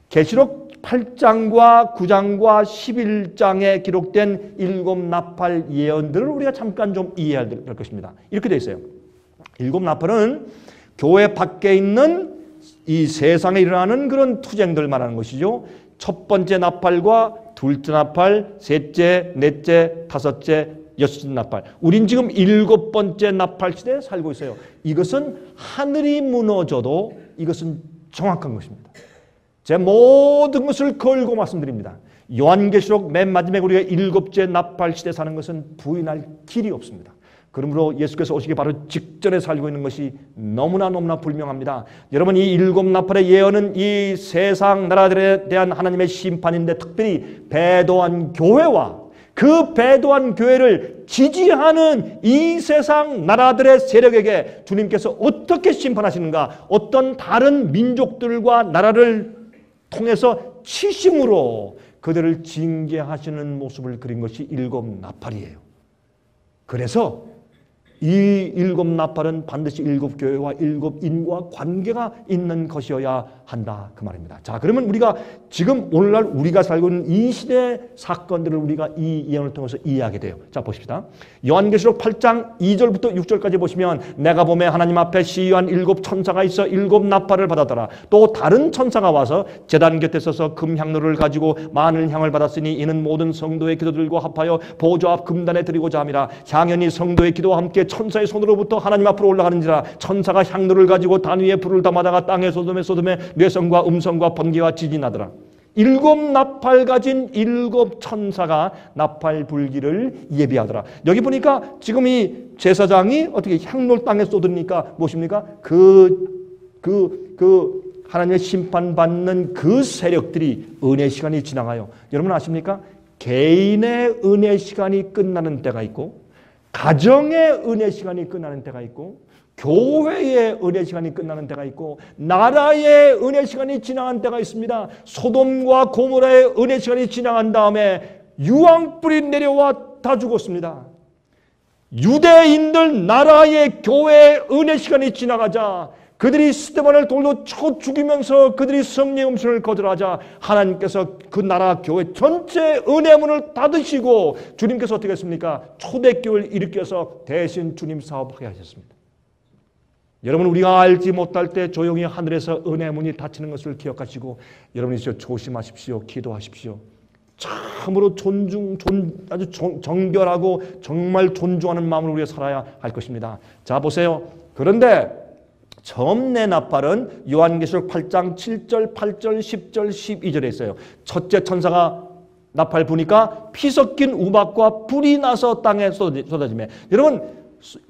Speaker 1: 계시록 8장과 9장과 11장에 기록된 일곱 나팔 예언들을 우리가 잠깐 좀 이해해야 될 것입니다. 이렇게 되어 있어요. 일곱 나팔은 교회 밖에 있는 이 세상에 일어나는 그런 투쟁들 말하는 것이죠. 첫 번째 나팔과 둘째 나팔, 셋째, 넷째, 다섯째, 여섯째 나팔. 우린 지금 일곱 번째 나팔 시대에 살고 있어요. 이것은 하늘이 무너져도 이것은 정확한 것입니다. 제 모든 것을 걸고 말씀드립니다. 요한계시록 맨 마지막에 우리가 일곱째 나팔 시대에 사는 것은 부인할 길이 없습니다. 그러므로 예수께서 오시기 바로 직전에 살고 있는 것이 너무나 분명합니다. 여러분, 이 일곱 나팔의 예언은 이 세상 나라들에 대한 하나님의 심판인데 특별히 배도한 교회와 그 배도한 교회를 지지하는 이 세상 나라들의 세력에게 주님께서 어떻게 심판하시는가, 어떤 다른 민족들과 나라를 통해서 치심으로 그들을 징계하시는 모습을 그린 것이 일곱 나팔이에요. 그래서 이 일곱 나팔은 반드시 일곱 교회와 일곱 인과 관계가 있는 것이어야 한다 그 말입니다. 자, 그러면 우리가 지금 오늘날 우리가 살고 있는 이 시대의 사건들을 우리가 이 예언을 통해서 이해하게 돼요. 자, 보십시다. 요한계시록 8장 2절부터 6절까지 보시면 내가 보매 하나님 앞에 시위한 일곱 천사가 있어 일곱 나팔을 받았더라. 또 다른 천사가 와서 제단 곁에 서서 금향로를 가지고 많은 향을 받았으니 이는 모든 성도의 기도들과 합하여 보좌 앞 금단에 드리고자 함이라. 향연이 성도의 기도와 함께 천사의 손으로부터 하나님 앞으로 올라가는지라. 천사가 향로를 가지고 단 위에 불을 담아다가 땅에 쏟음에 뇌성과 음성과 번개와 지진이 나더라. 일곱 나팔 가진 일곱 천사가 나팔 불기를 예비하더라. 여기 보니까 지금 이 제사장이 어떻게 향로를 땅에 쏟으니까 무엇입니까? 하나님의 심판받는 그 세력들이 은혜 시간이 지나가요. 여러분 아십니까? 개인의 은혜 시간이 끝나는 때가 있고 가정의 은혜 시간이 끝나는 때가 있고 교회의 은혜 시간이 끝나는 때가 있고 나라의 은혜 시간이 지나간 때가 있습니다. 소돔과 고모라의 은혜 시간이 지나간 다음에 유황불이 내려와 다 죽었습니다. 유대인들 나라의 교회의 은혜 시간이 지나가자 그들이 스데반을 돌로 쳐 죽이면서 그들이 성령의 음성을 거절하자 하나님께서 그 나라 교회 전체 은혜의 문을 닫으시고 주님께서 어떻게 했습니까? 초대교회를 일으켜서 대신 주님 사업하게 하셨습니다. 여러분, 우리가 알지 못할 때 조용히 하늘에서 은혜의 문이 닫히는 것을 기억하시고 여러분이 조심하십시오. 기도하십시오. 참으로 아주 정결하고 정말 존중하는 마음으로 우리가 살아야 할 것입니다. 자, 보세요. 그런데 처음내 나팔은 요한계시록 8장 7절, 8절, 10절, 12절에 있어요. 첫째 천사가 나팔 부니까 피 섞인 우박과 불이 나서 땅에 쏟아지며, 여러분,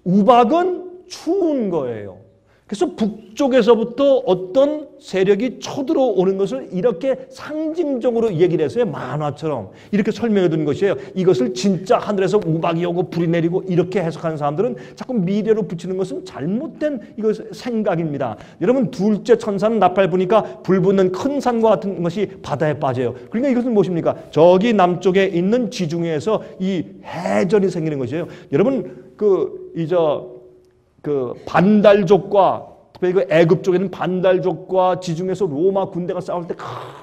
Speaker 1: 우박은 추운 거예요. 그래서 북쪽에서부터 어떤 세력이 쳐들어오는 것을 이렇게 상징적으로 얘기를 해서요. 만화처럼 이렇게 설명해 둔 것이에요. 이것을 진짜 하늘에서 우박이 오고 불이 내리고 이렇게 해석하는 사람들은 자꾸 미래로 붙이는 것은 잘못된 생각입니다. 여러분, 둘째 천사는 나팔 부니까 불 붙는 큰 산과 같은 것이 바다에 빠져요. 그러니까 이것은 무엇입니까? 저기 남쪽에 있는 지중해에서 이 해전이 생기는 것이에요. 여러분, 반달족과 특별히 그 애굽 쪽에는 반달족과 지중해에서 로마 군대가 싸울 때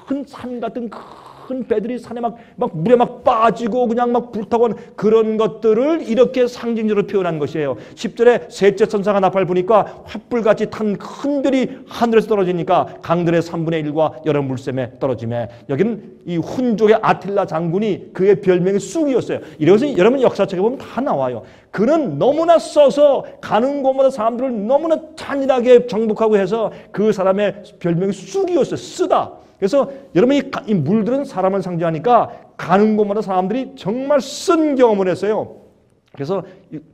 Speaker 1: 큰 산 같은 큰 배들이 산에 막 물에 막 빠지고 그냥 막 불타고 하는 그런 것들을 이렇게 상징적으로 표현한 것이에요. 10절에 셋째 천사가 나팔 부니까 횃불같이 탄 큰 별이 하늘에서 떨어지니까 강들의 3분의 1과 여러 물샘에 떨어지며, 여기는 이 훈족의 아틸라 장군이 그의 별명이 쑥이었어요. 이것은 여러분 역사책에 보면 다 나와요. 그는 너무나 써서 가는 곳마다 사람들을 너무나 잔인하게 정복하고 해서 그 사람의 별명이 쑥이었어요. 쓰다. 그래서 여러분이 이 물들은 사람을 상징하니까 가는 곳마다 사람들이 정말 쓴 경험을 했어요. 그래서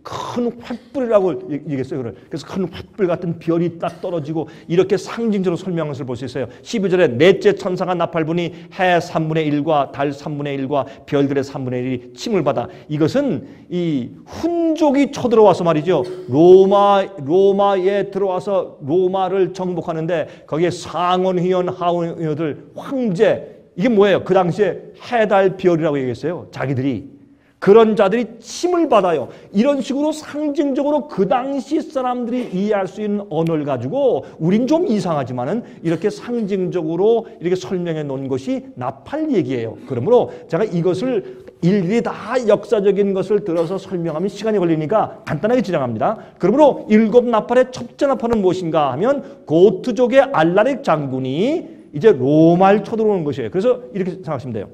Speaker 1: 큰 횃불이라고 얘기했어요. 그래서 큰 횃불 같은 별이 딱 떨어지고 이렇게 상징적으로 설명한 것을 볼 수 있어요. 12절에 넷째 천사가 나팔 부니 해 3분의 1과 달 3분의 1과 별들의 3분의 1이 침을 받아. 이것은 이 훈족이 쳐들어와서 말이죠. 로마에 들어와서 로마를 정복하는데 거기에 상원의원, 하원의원들, 황제, 이게 뭐예요? 그 당시에 해, 달, 별이라고 얘기했어요. 자기들이. 그런 자들이 침을 받아요. 이런 식으로 상징적으로 그 당시 사람들이 이해할 수 있는 언어를 가지고 우린 좀 이상하지만은 이렇게 상징적으로 이렇게 설명해 놓은 것이 나팔 얘기예요. 그러므로 제가 이것을 일일이 다 역사적인 것을 들어서 설명하면 시간이 걸리니까 간단하게 진행합니다. 그러므로 일곱 나팔의 첫째 나팔은 무엇인가 하면 고트족의 알라릭 장군이 이제 로마를 쳐들어오는 것이에요. 그래서 이렇게 생각하시면 돼요.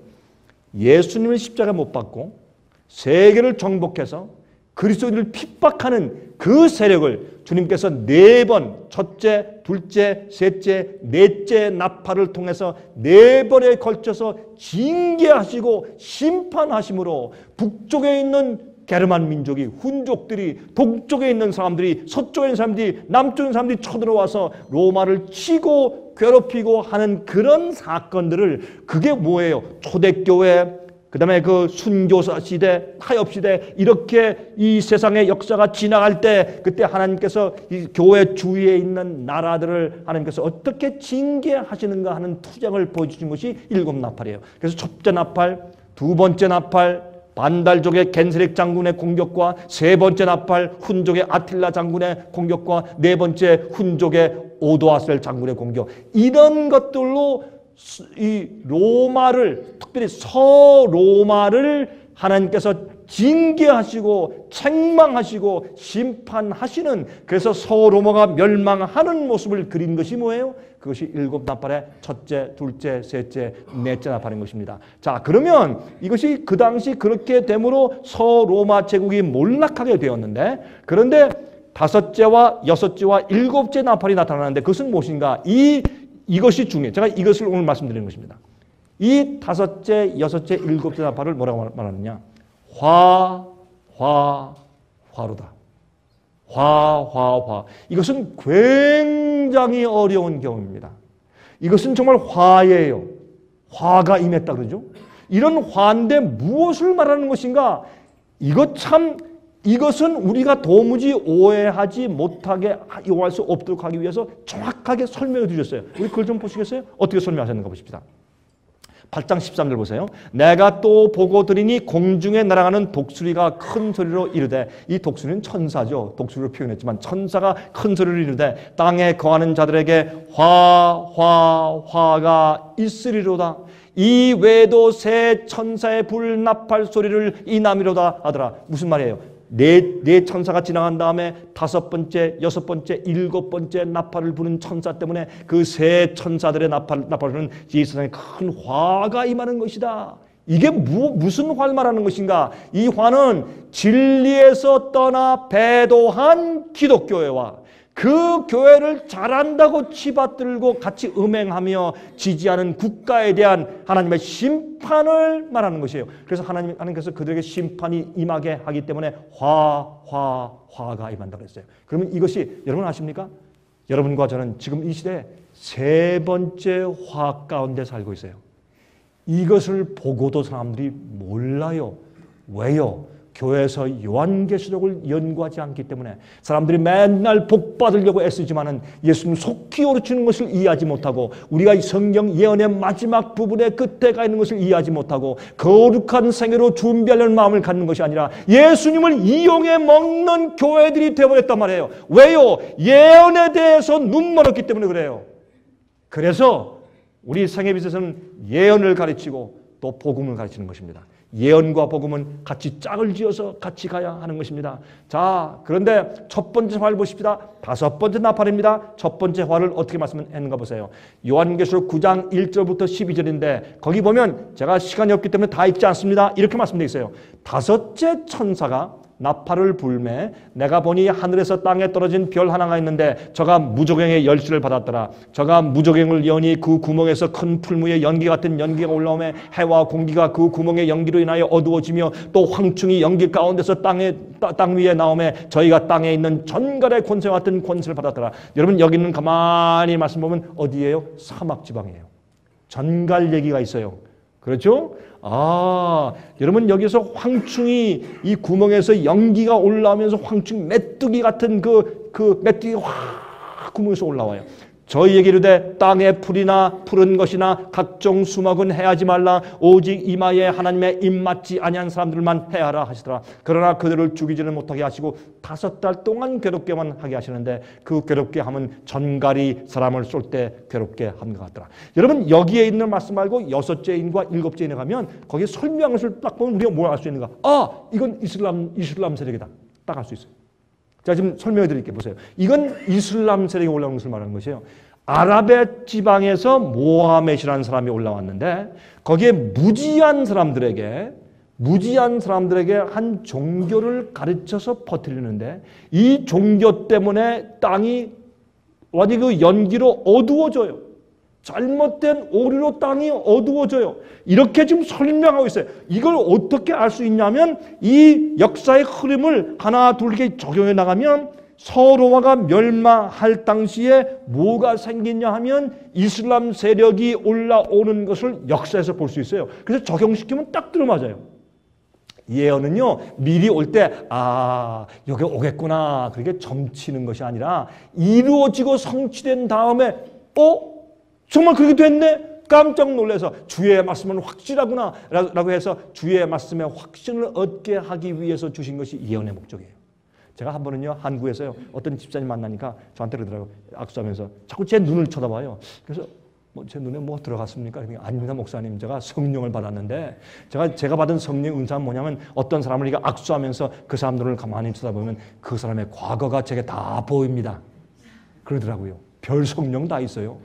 Speaker 1: 예수님을 십자가에 못 박고 세계를 정복해서 그리스도인을 핍박하는 그 세력을 주님께서 4번, 첫째, 둘째, 셋째, 넷째 나팔을 통해서 4번에 걸쳐서 징계하시고 심판하심으로 북쪽에 있는 게르만 민족이, 훈족들이, 동쪽에 있는 사람들이, 서쪽에 있는 사람들이, 남쪽에 있는 사람들이 쳐들어와서 로마를 치고 괴롭히고 하는 그런 사건들을, 그게 뭐예요? 초대교회, 그 다음에 그 순교사 시대, 타협 시대, 이렇게 이 세상의 역사가 지나갈 때 그때 하나님께서 이 교회 주위에 있는 나라들을 하나님께서 어떻게 징계하시는가 하는 투쟁을 보여주신 것이 일곱 나팔이에요. 그래서 첫째 나팔, 두 번째 나팔, 반달족의 겐세렉 장군의 공격과 세 번째 나팔, 훈족의 아틸라 장군의 공격과 네 번째 훈족의 오도아셀 장군의 공격, 이런 것들로 이 로마를, 특별히 서로마를 하나님께서 징계하시고 책망하시고 심판하시는, 그래서 서로마가 멸망하는 모습을 그린 것이 뭐예요? 그것이 일곱 나팔의 첫째, 둘째, 셋째, 넷째 나팔인 것입니다. 자, 그러면 이것이 그 당시 그렇게 됨으로 서로마 제국이 몰락하게 되었는데, 그런데 다섯째와 여섯째와 일곱째 나팔이 나타나는데 그것은 무엇인가? 이것이 중요해요. 제가 이것을 오늘 말씀드리는 것입니다. 이 다섯째, 여섯째, 일곱째 나팔을 뭐라고 말하느냐? 화로다. 화. 이것은 굉장히 어려운 경우입니다. 이것은 정말 화예요. 화가 임했다 그러죠. 이런 화인데 무엇을 말하는 것인가? 이것은 우리가 도무지 오해하지 못하게, 이용할 수 없도록 하기 위해서 정확하게 설명해 주셨어요. 우리 그걸 좀 보시겠어요? 어떻게 설명하셨는가 보십시다. 8장 13절 보세요. 내가 또 보고 들으니 공중에 날아가는 독수리가 큰 소리로 이르되, 이 독수리는 천사죠. 독수리로 표현했지만 천사가 큰 소리로 이르되 땅에 거하는 자들에게 화가 있으리로다. 이 외에도 새 천사의 불 나팔 소리를 이남이로다 하더라. 무슨 말이에요? 네 천사가 지나간 다음에 5번째, 6번째, 7번째 나팔을 부는 천사 때문에 그 세 천사들의 나팔은 이 세상에 큰 화가 임하는 것이다. 이게 무슨 화를 말하는 것인가? 이 화는 진리에서 떠나 배도한 기독교회와 그 교회를 잘한다고 치받들고 같이 음행하며 지지하는 국가에 대한 하나님의 심판을 말하는 것이에요. 그래서 하나님께서 그들에게 심판이 임하게 하기 때문에 화가 임한다고 했어요. 그러면 이것이 여러분 아십니까? 여러분과 저는 지금 이 시대에 세 번째 화 가운데 살고 있어요. 이것을 보고도 사람들이 몰라요. 왜요? 교회에서 요한계시록을 연구하지 않기 때문에 사람들이 맨날 복 받으려고 애쓰지만은 예수님 속히 오르치는 것을 이해하지 못하고 우리가 이 성경 예언의 마지막 부분에 끝에 가 있는 것을 이해하지 못하고 거룩한 생애로 준비하려는 마음을 갖는 것이 아니라 예수님을 이용해 먹는 교회들이 되어버렸단 말이에요. 왜요? 예언에 대해서 눈멀었기 때문에 그래요. 그래서 우리 생애빛에서는 예언을 가르치고 또 복음을 가르치는 것입니다. 예언과 복음은 같이 짝을 지어서 같이 가야 하는 것입니다. 자, 그런데 첫 번째 화를 보십시다. 5번째 나팔입니다. 첫 번째 화를 어떻게 말씀했는가 보세요. 요한계시록 9장 1절부터 12절인데 거기 보면 제가 시간이 없기 때문에 다 읽지 않습니다. 이렇게 말씀되어 있어요. 5째 천사가 나팔을 불매 내가 보니 하늘에서 땅에 떨어진 별 하나가 있는데 저가 무저갱의 열쇠를 받았더라. 저가 무저갱을 여니 그 구멍에서 큰 풀무에 연기 같은 연기가 올라오매 해와 공기가 그 구멍의 연기로 인하여 어두워지며 또 황충이 연기 가운데서 땅 위에 나오매 저희가 땅에 있는 전갈의 권세와 같은 권세를 받았더라. 여러분 여기는 가만히 말씀 보면 어디예요? 사막지방이에요. 전갈 얘기가 있어요. 그렇죠? 여러분 여기서 황충이 이 구멍에서 연기가 올라오면서 황충 메뚜기 같은 그 메뚜기 확 구멍에서 올라와요. 저희에게 이르되 땅의 풀이나 푸른 것이나 각종 수목은 해하지 말라. 오직 이마에 하나님의 입맞지 아니한 사람들만 해하라 하시더라. 그러나 그들을 죽이지는 못하게 하시고 5달 동안 괴롭게만 하게 하시는데 그 괴롭게 함은 전갈이 사람을 쏠 때 괴롭게 함과 같더라. 여러분 여기에 있는 말씀 말고 6제인과 7제인에 가면 거기에 설명을 딱 보면 우리가 뭘 알 수 있는가? 이건 이슬람 세력이다. 딱 알 수 있어요. 자, 지금 설명해 드릴게요. 보세요. 이건 이슬람 세력이 올라오는 것을 말하는 것이에요. 아랍의 지방에서 모하멧이라는 사람이 올라왔는데 거기에 무지한 사람들에게 한 종교를 가르쳐서 퍼뜨리는데 이 종교 때문에 땅이 완전히 그 연기로 어두워져요. 잘못된 오류로 땅이 어두워져요. 이렇게 지금 설명하고 있어요. 이걸 어떻게 알 수 있냐면 이 역사의 흐름을 하나 둘 이렇게 적용해 나가면 서로화가 멸망할 당시에 뭐가 생기냐 하면 이슬람 세력이 올라오는 것을 역사에서 볼 수 있어요. 그래서 적용시키면 딱 들어맞아요. 예언은요 미리 올 때 여기 오겠구나 그렇게 점치는 것이 아니라 이루어지고 성취된 다음에 정말 그렇게 됐네? 깜짝 놀라서 주의 말씀은 확실하구나 라고 해서 주의 말씀의 확신을 얻게 하기 위해서 주신 것이 예언의 목적이에요. 제가 한 번은요 한국에서요 어떤 집사님 만나니까 저한테 그러더라고요. 악수하면서 자꾸 제 눈을 쳐다봐요. 그래서 제 눈에 뭐 들어갔습니까? 아닙니다 목사님, 제가 성령을 받았는데 제가 받은 성령 은사는 뭐냐면 어떤 사람을 악수하면서 그 사람 눈을 가만히 쳐다보면 그 사람의 과거가 제게 다 보입니다. 그러더라고요. 별 성령 다 있어요.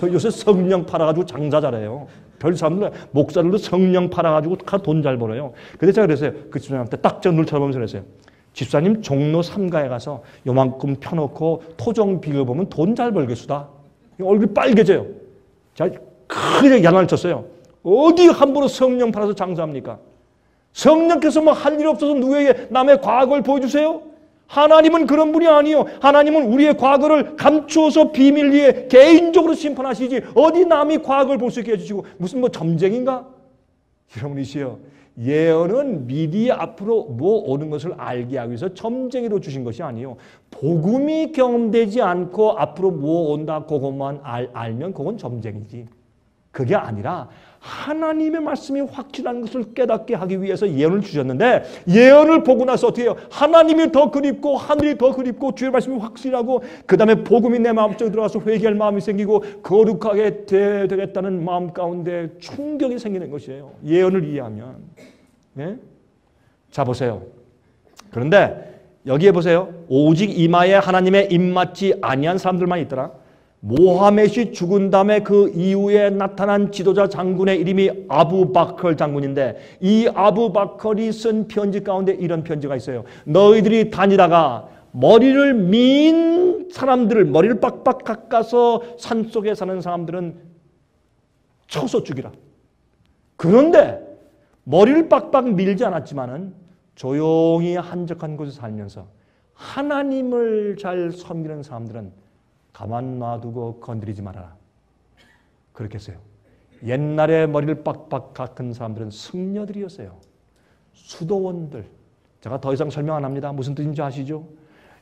Speaker 1: 요새 성령 팔아가지고 장사 잘해요. 별 사람들, 목사들도 성령 팔아가지고 돈 잘 벌어요. 근데 제가 그랬어요. 그 집사님한테 딱 제 눈을 쳐다보면서 그랬어요. 집사님 종로 3가에 가서 요만큼 펴놓고 토종 비교보면 돈 잘 벌겠수다. 얼굴이 빨개져요. 제가 크게 야단을 쳤어요. 어디 함부로 성령 팔아서 장사합니까? 성령께서 뭐 할 일 없어서 누구에게 남의 과거를 보여주세요? 하나님은 그런 분이 아니요. 하나님은 우리의 과거를 감추어서 비밀리에 개인적으로 심판하시지 어디 남이 과거를 볼 수 있게 해주시고 무슨 뭐 점쟁인가? 여러분이시여, 예언은 미리 앞으로 뭐 오는 것을 알게 하기 위해서 점쟁이로 주신 것이 아니요. 복음이 경험되지 않고 앞으로 뭐 온다 그것만 알면 그건 점쟁이지. 그게 아니라 하나님의 말씀이 확실한 것을 깨닫게 하기 위해서 예언을 주셨는데 예언을 보고 나서 어떻게 해요? 하나님이 더 그립고 하늘이 더 그립고 주의 말씀이 확실하고 그 다음에 복음이 내 마음속에 들어가서 회개할 마음이 생기고 거룩하게 되겠다는 마음 가운데 충격이 생기는 것이에요. 예언을 이해하면. 네? 자 보세요. 그런데 여기에 보세요. 오직 이마에 하나님의 입맞지 아니한 사람들만 있더라. 모하멧이 죽은 다음에 그 이후에 나타난 지도자 장군의 이름이 아부바컬 장군인데 이 아부바컬이 쓴 편지 가운데 이런 편지가 있어요. 너희들이 다니다가 머리를 민 사람들을 머리를 빡빡 깎아서 산속에 사는 사람들은 쳐서 죽이라. 그런데 머리를 빡빡 밀지 않았지만은 조용히 한적한 곳에 살면서 하나님을 잘 섬기는 사람들은 가만 놔두고 건드리지 말아라. 그렇게 했어요. 옛날에 머리를 빡빡 깎은 사람들은 승려들이었어요. 수도원들. 제가 더 이상 설명 안 합니다. 무슨 뜻인지 아시죠?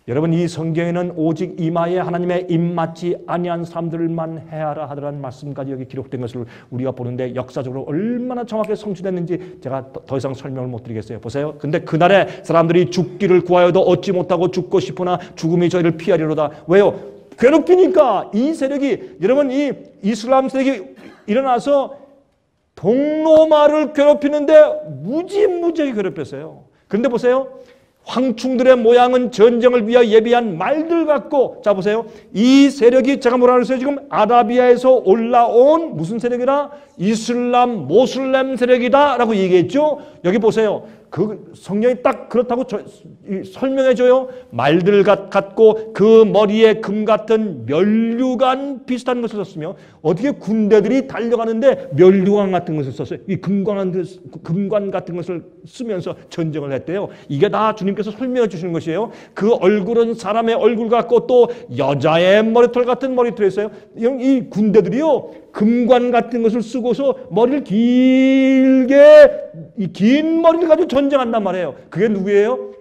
Speaker 1: 여러분 이 성경에는 오직 이마에 하나님의 입맞지 아니한 사람들만 해하라 하더라는 말씀까지 여기 기록된 것을 우리가 보는데 역사적으로 얼마나 정확하게 성취됐는지 제가 더 이상 설명을 못 드리겠어요. 보세요. 근데 그날에 사람들이 죽기를 구하여도 얻지 못하고 죽고 싶으나 죽음이 저희를 피하리로다. 왜요? 괴롭히니까 이 세력이 여러분 이 이슬람 세력이 일어나서 동로마를 괴롭히는데 무지무지하게 괴롭혔어요. 그런데 보세요. 황충들의 모양은 전쟁을 위하여 예비한 말들 같고 자 보세요. 이 세력이 제가 뭐라 그랬어요? 지금 아라비아에서 올라온 무슨 세력이라? 이슬람 모슬렘 세력이다 라고 얘기했죠. 여기 보세요. 그 성경이 딱 그렇다고 설명해줘요. 말들 같고 그 머리에 금 같은 면류관 비슷한 것을 썼으며 어떻게 군대들이 달려가는데 면류관 같은 것을 썼어요. 이 금관 같은 것을 쓰면서 전쟁을 했대요. 이게 다 주님께서 설명해 주시는 것이에요. 그 얼굴은 사람의 얼굴 같고 또 여자의 머리털 같은 머리털이었어요. 이 군대들이요. 금관 같은 것을 쓰고서 머리를 길게 이 긴 머리를 가지고 전쟁한단 말이에요. 그게 누구예요?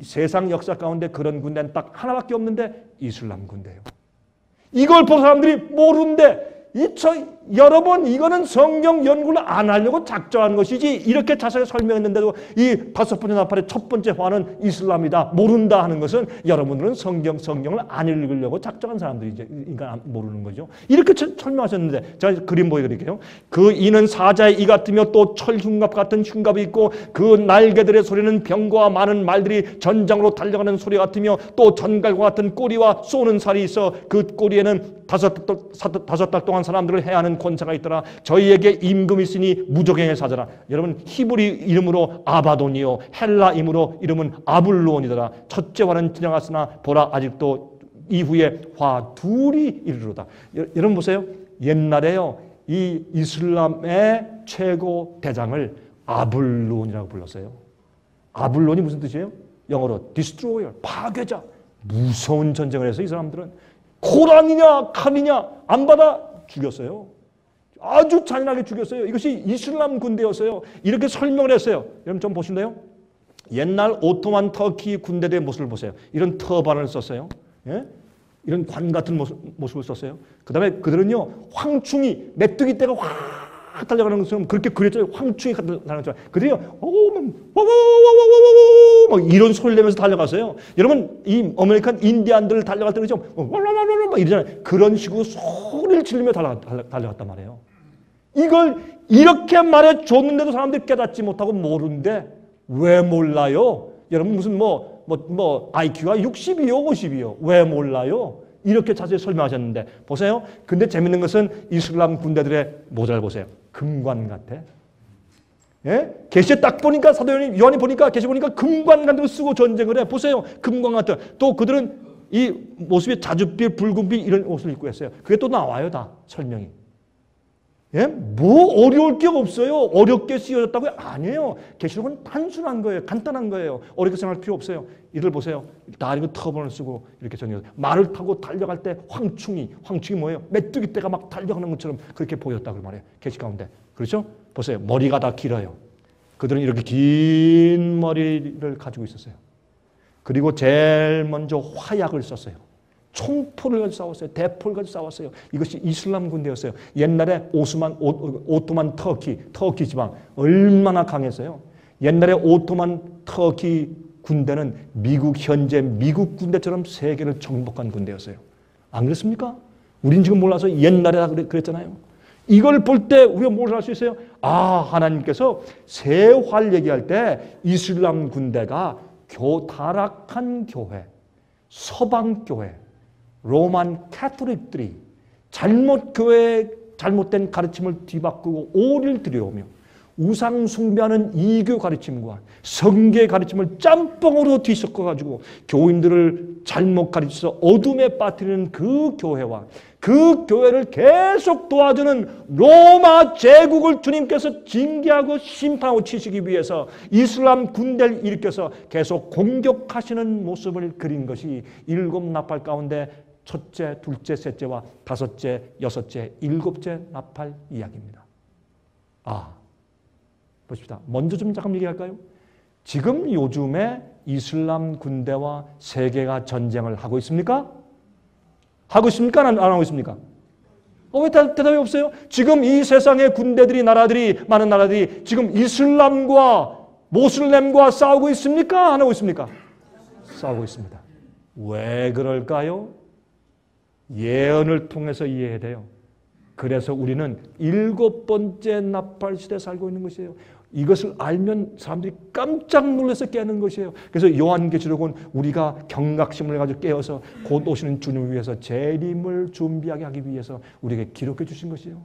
Speaker 1: 세상 역사 가운데 그런 군대는 딱 하나밖에 없는데 이슬람 군대예요. 이걸 본 사람들이 모르는데 여러분 이거는 성경 연구를 안 하려고 작정한 것이지 이렇게 자세히 설명했는데도 이 5번째 나팔의 첫 번째 화는 이슬람이다 모른다 하는 것은 여러분들은 성경을 안 읽으려고 작정한 사람들이죠. 그러니까 모르는 거죠. 이렇게 설명하셨는데 제가 그림 보여드릴게요. 그 이는 사자의 이 같으며 또 철흉갑 같은 흉갑이 있고 그 날개들의 소리는 병과 많은 말들이 전장으로 달려가는 소리 같으며 또 전갈과 같은 꼬리와 쏘는 살이 있어 그 꼬리에는 5달 동안 사람들을 해하는 권세가 있더라. 저희에게 임금이 있으니 무조갱의 사자라. 여러분 히브리 이름으로 아바돈이요 헬라 이름으로 이름은 아블루온이더라. 첫째 화는 지나갔으나 보라 아직도 이후에 화 둘이 이르로다. 여러분 보세요. 옛날에요 이 이슬람의 최고 대장을 아블론이라고 불렀어요. 아블론이 무슨 뜻이에요? 영어로 destroyer, 파괴자. 무서운 전쟁을 해서 이 사람들은 코란이냐 칼이냐 안 받아 죽였어요. 아주 잔인하게 죽였어요. 이것이 이슬람 군대였어요. 이렇게 설명을 했어요. 여러분 좀 보실래요? 옛날 오토만 터키 군대의 모습을 보세요. 이런 터반을 썼어요. 예? 이런 관 같은 모습을 썼어요. 그 다음에 그들은요 황충이 메뚜기 떼가 확 달려가는 것처럼 그렇게 그렸죠. 황충이 달려가는 것처럼 그들이요 막 이런 소리를 내면서 달려갔어요. 여러분 이 아메리칸 인디안들 달려갈 때 그렇죠. 막 이러잖아요. 그런 식으로 소리를 지르며 달려갔단 말이에요. 이걸 이렇게 말해줬는데도 사람들이 깨닫지 못하고 모르는데 왜 몰라요? 여러분 무슨 IQ가 60이요 50이요 왜 몰라요? 이렇게 자세히 설명하셨는데 보세요. 근데 재밌는 것은 이슬람 군대들의 모자를 보세요. 금관 같아. 예? 계시에 딱 보니까 사도 요한이 보니까 계시 보니까 금관 같은 거 쓰고 전쟁을 해. 보세요. 금관 같은. 또 그들은 이 모습이 자줏빛 붉은빛 이런 옷을 입고 했어요. 그게 또 나와요 다 설명이. 예? 뭐 어려울 게 없어요. 어렵게 쓰여졌다고요? 아니에요. 계시록은 단순한 거예요. 간단한 거예요. 어렵게 생각할 필요 없어요. 이들 보세요. 다 이거 터번을 쓰고 이렇게 전혀 말을 타고 달려갈 때 황충이 뭐예요? 메뚜기 떼가 막 달려가는 것처럼 그렇게 보였다고 말해요. 계시 가운데. 그렇죠? 보세요. 머리가 다 길어요. 그들은 이렇게 긴 머리를 가지고 있었어요. 그리고 제일 먼저 화약을 썼어요.
Speaker 2: 총포를 가지고 싸웠어요. 대포를 가지고 싸웠어요. 이것이 이슬람 군대였어요. 옛날에 오토만 터키 지방 얼마나 강했어요. 옛날에 오토만 터키 군대는 현재 미국 군대처럼 세계를 정복한 군대였어요. 안 그렇습니까? 우린 지금 몰라서 옛날에 그랬잖아요. 이걸 볼 때 우리가 뭘 할 수 있어요? 하나님께서 새 활 얘기할 때 이슬람 군대가 타락한 교회, 서방 교회, 로만 캐토릭들이 잘못된 가르침을 뒤바꾸고 오리를 들여오며 우상 숭배하는 이교 가르침과 성계 가르침을 짬뽕으로 뒤섞어가지고 교인들을 잘못 가르쳐서 어둠에 빠뜨리는 그 교회와 그 교회를 계속 도와주는 로마 제국을 주님께서 징계하고 심판하고 치시기 위해서 이슬람 군대를 일으켜서 계속 공격하시는 모습을 그린 것이 7나팔 가운데 첫째, 둘째, 셋째와 다섯째, 여섯째, 일곱째 나팔 이야기입니다. 보십시다. 먼저 좀 잠깐 얘기할까요? 지금 요즘에 이슬람 군대와 세계가 전쟁을 하고 있습니까? 하고 있습니까? 안 하고 있습니까? 왜 대답이 없어요? 지금 이 세상의 군대들이, 많은 나라들이 지금 이슬람과 모슬렘과 싸우고 있습니까? 안 하고 있습니까? 싸우고 있습니다. 왜 그럴까요? 예언을 통해서 이해해야 돼요. 그래서 우리는 7번째 나팔 시대에 살고 있는 것이에요. 이것을 알면 사람들이 깜짝 놀라서 깨는 것이에요. 그래서 요한계시록은 우리가 경각심을 가지고 깨어서 곧 오시는 주님을 위해서 재림을 준비하게 하기 위해서 우리에게 기록해 주신 것이에요.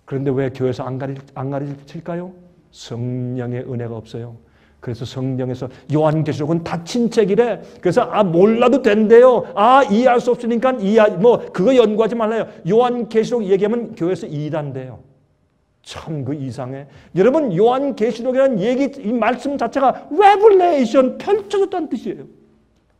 Speaker 2: 그런데 왜 교회에서 안 가르칠까요? 성령의 은혜가 없어요. 그래서 성경에서 요한계시록은 닫힌 책이래. 그래서 몰라도 된대요. 이해할 수 없으니까 그거 연구하지 말라요. 요한계시록 얘기하면 교회에서 이단돼요. 참 그 이상해. 여러분, 요한계시록이라는 이 말씀 자체가 레블레이션, 펼쳐졌다는 뜻이에요.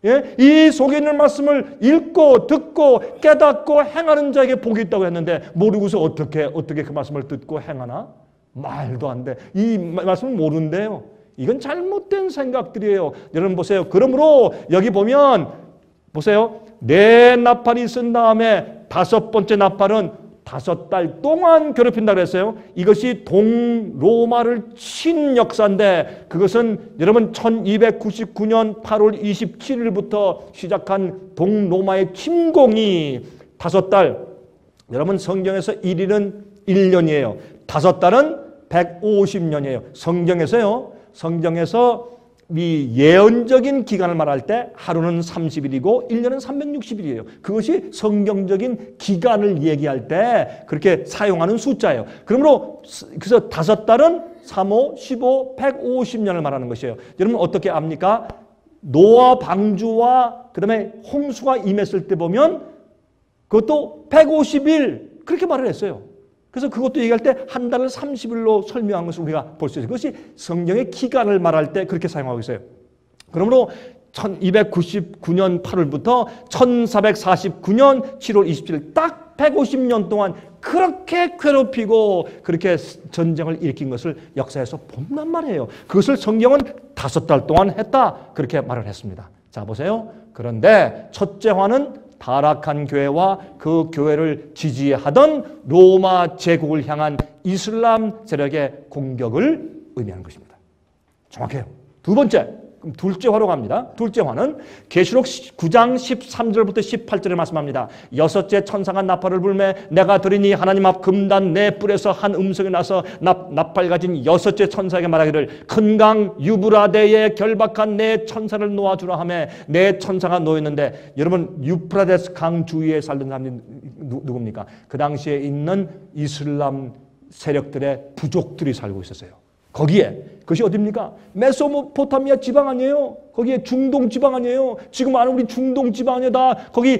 Speaker 2: 예? 이 속에 있는 말씀을 읽고 듣고 깨닫고 행하는 자에게 복이 있다고 했는데 모르고서 어떻게 그 말씀을 듣고 행하나? 말도 안 돼. 이 말씀을 모른대요. 이건 잘못된 생각들이에요. 여러분 보세요. 그러므로 여기 보면 보세요. 4나팔이 쓴 다음에 5번째 나팔은 5달 동안 괴롭힌다고 했어요. 이것이 동로마를 친 역사인데 그것은 여러분 1299년 8월 27일부터 시작한 동로마의 침공이 5달, 여러분 성경에서 1일은 1년이에요. 5달은 150년이에요. 성경에서 이 예언적인 기간을 말할 때 하루는 30일이고 1년은 360일이에요. 그것이 성경적인 기간을 얘기할 때 그렇게 사용하는 숫자예요. 그러므로 그래서 5달은 3, 5, 15, 150년을 말하는 것이에요. 여러분 어떻게 압니까? 노아 방주와 그 다음에 홍수가 임했을 때 보면 그것도 150일 그렇게 말을 했어요. 그래서 그것도 얘기할 때 한 달을 30일로 설명한 것을 우리가 볼 수 있어요. 그것이 성경의 기간을 말할 때 그렇게 사용하고 있어요. 그러므로 1299년 8월부터 1449년 7월 27일 딱 150년 동안 그렇게 괴롭히고 그렇게 전쟁을 일으킨 것을 역사에서 본단 말이에요. 그것을 성경은 5달 동안 했다. 그렇게 말을 했습니다. 자, 보세요. 그런데 첫째 화는 타락한 교회와 그 교회를 지지하던 로마 제국을 향한 이슬람 세력의 공격을 의미하는 것입니다. 정확해요. 2번째, 그럼 둘째 화로 갑니다. 둘째 화는 계시록 9장 13절부터 18절에 말씀합니다. 6째 천사가 나팔을 불매 내가 들으니 하나님 앞 금단 내 뿔에서 한 음성이 나서 나팔 가진 6째 천사에게 말하기를 큰 강 유브라데에 결박한 내 천사를 놓아주라 하며 내 천사가 놓였는데 여러분 유프라데스 강 주위에 살던 사람이 누굽니까? 그 당시에 있는 이슬람 세력들의 부족들이 살고 있었어요. 거기에 그것이 어디입니까? 메소포타미아 지방 아니에요. 거기에 중동 지방 아니에요. 지금 아는 우리 중동 지방 아니에요. 다 거기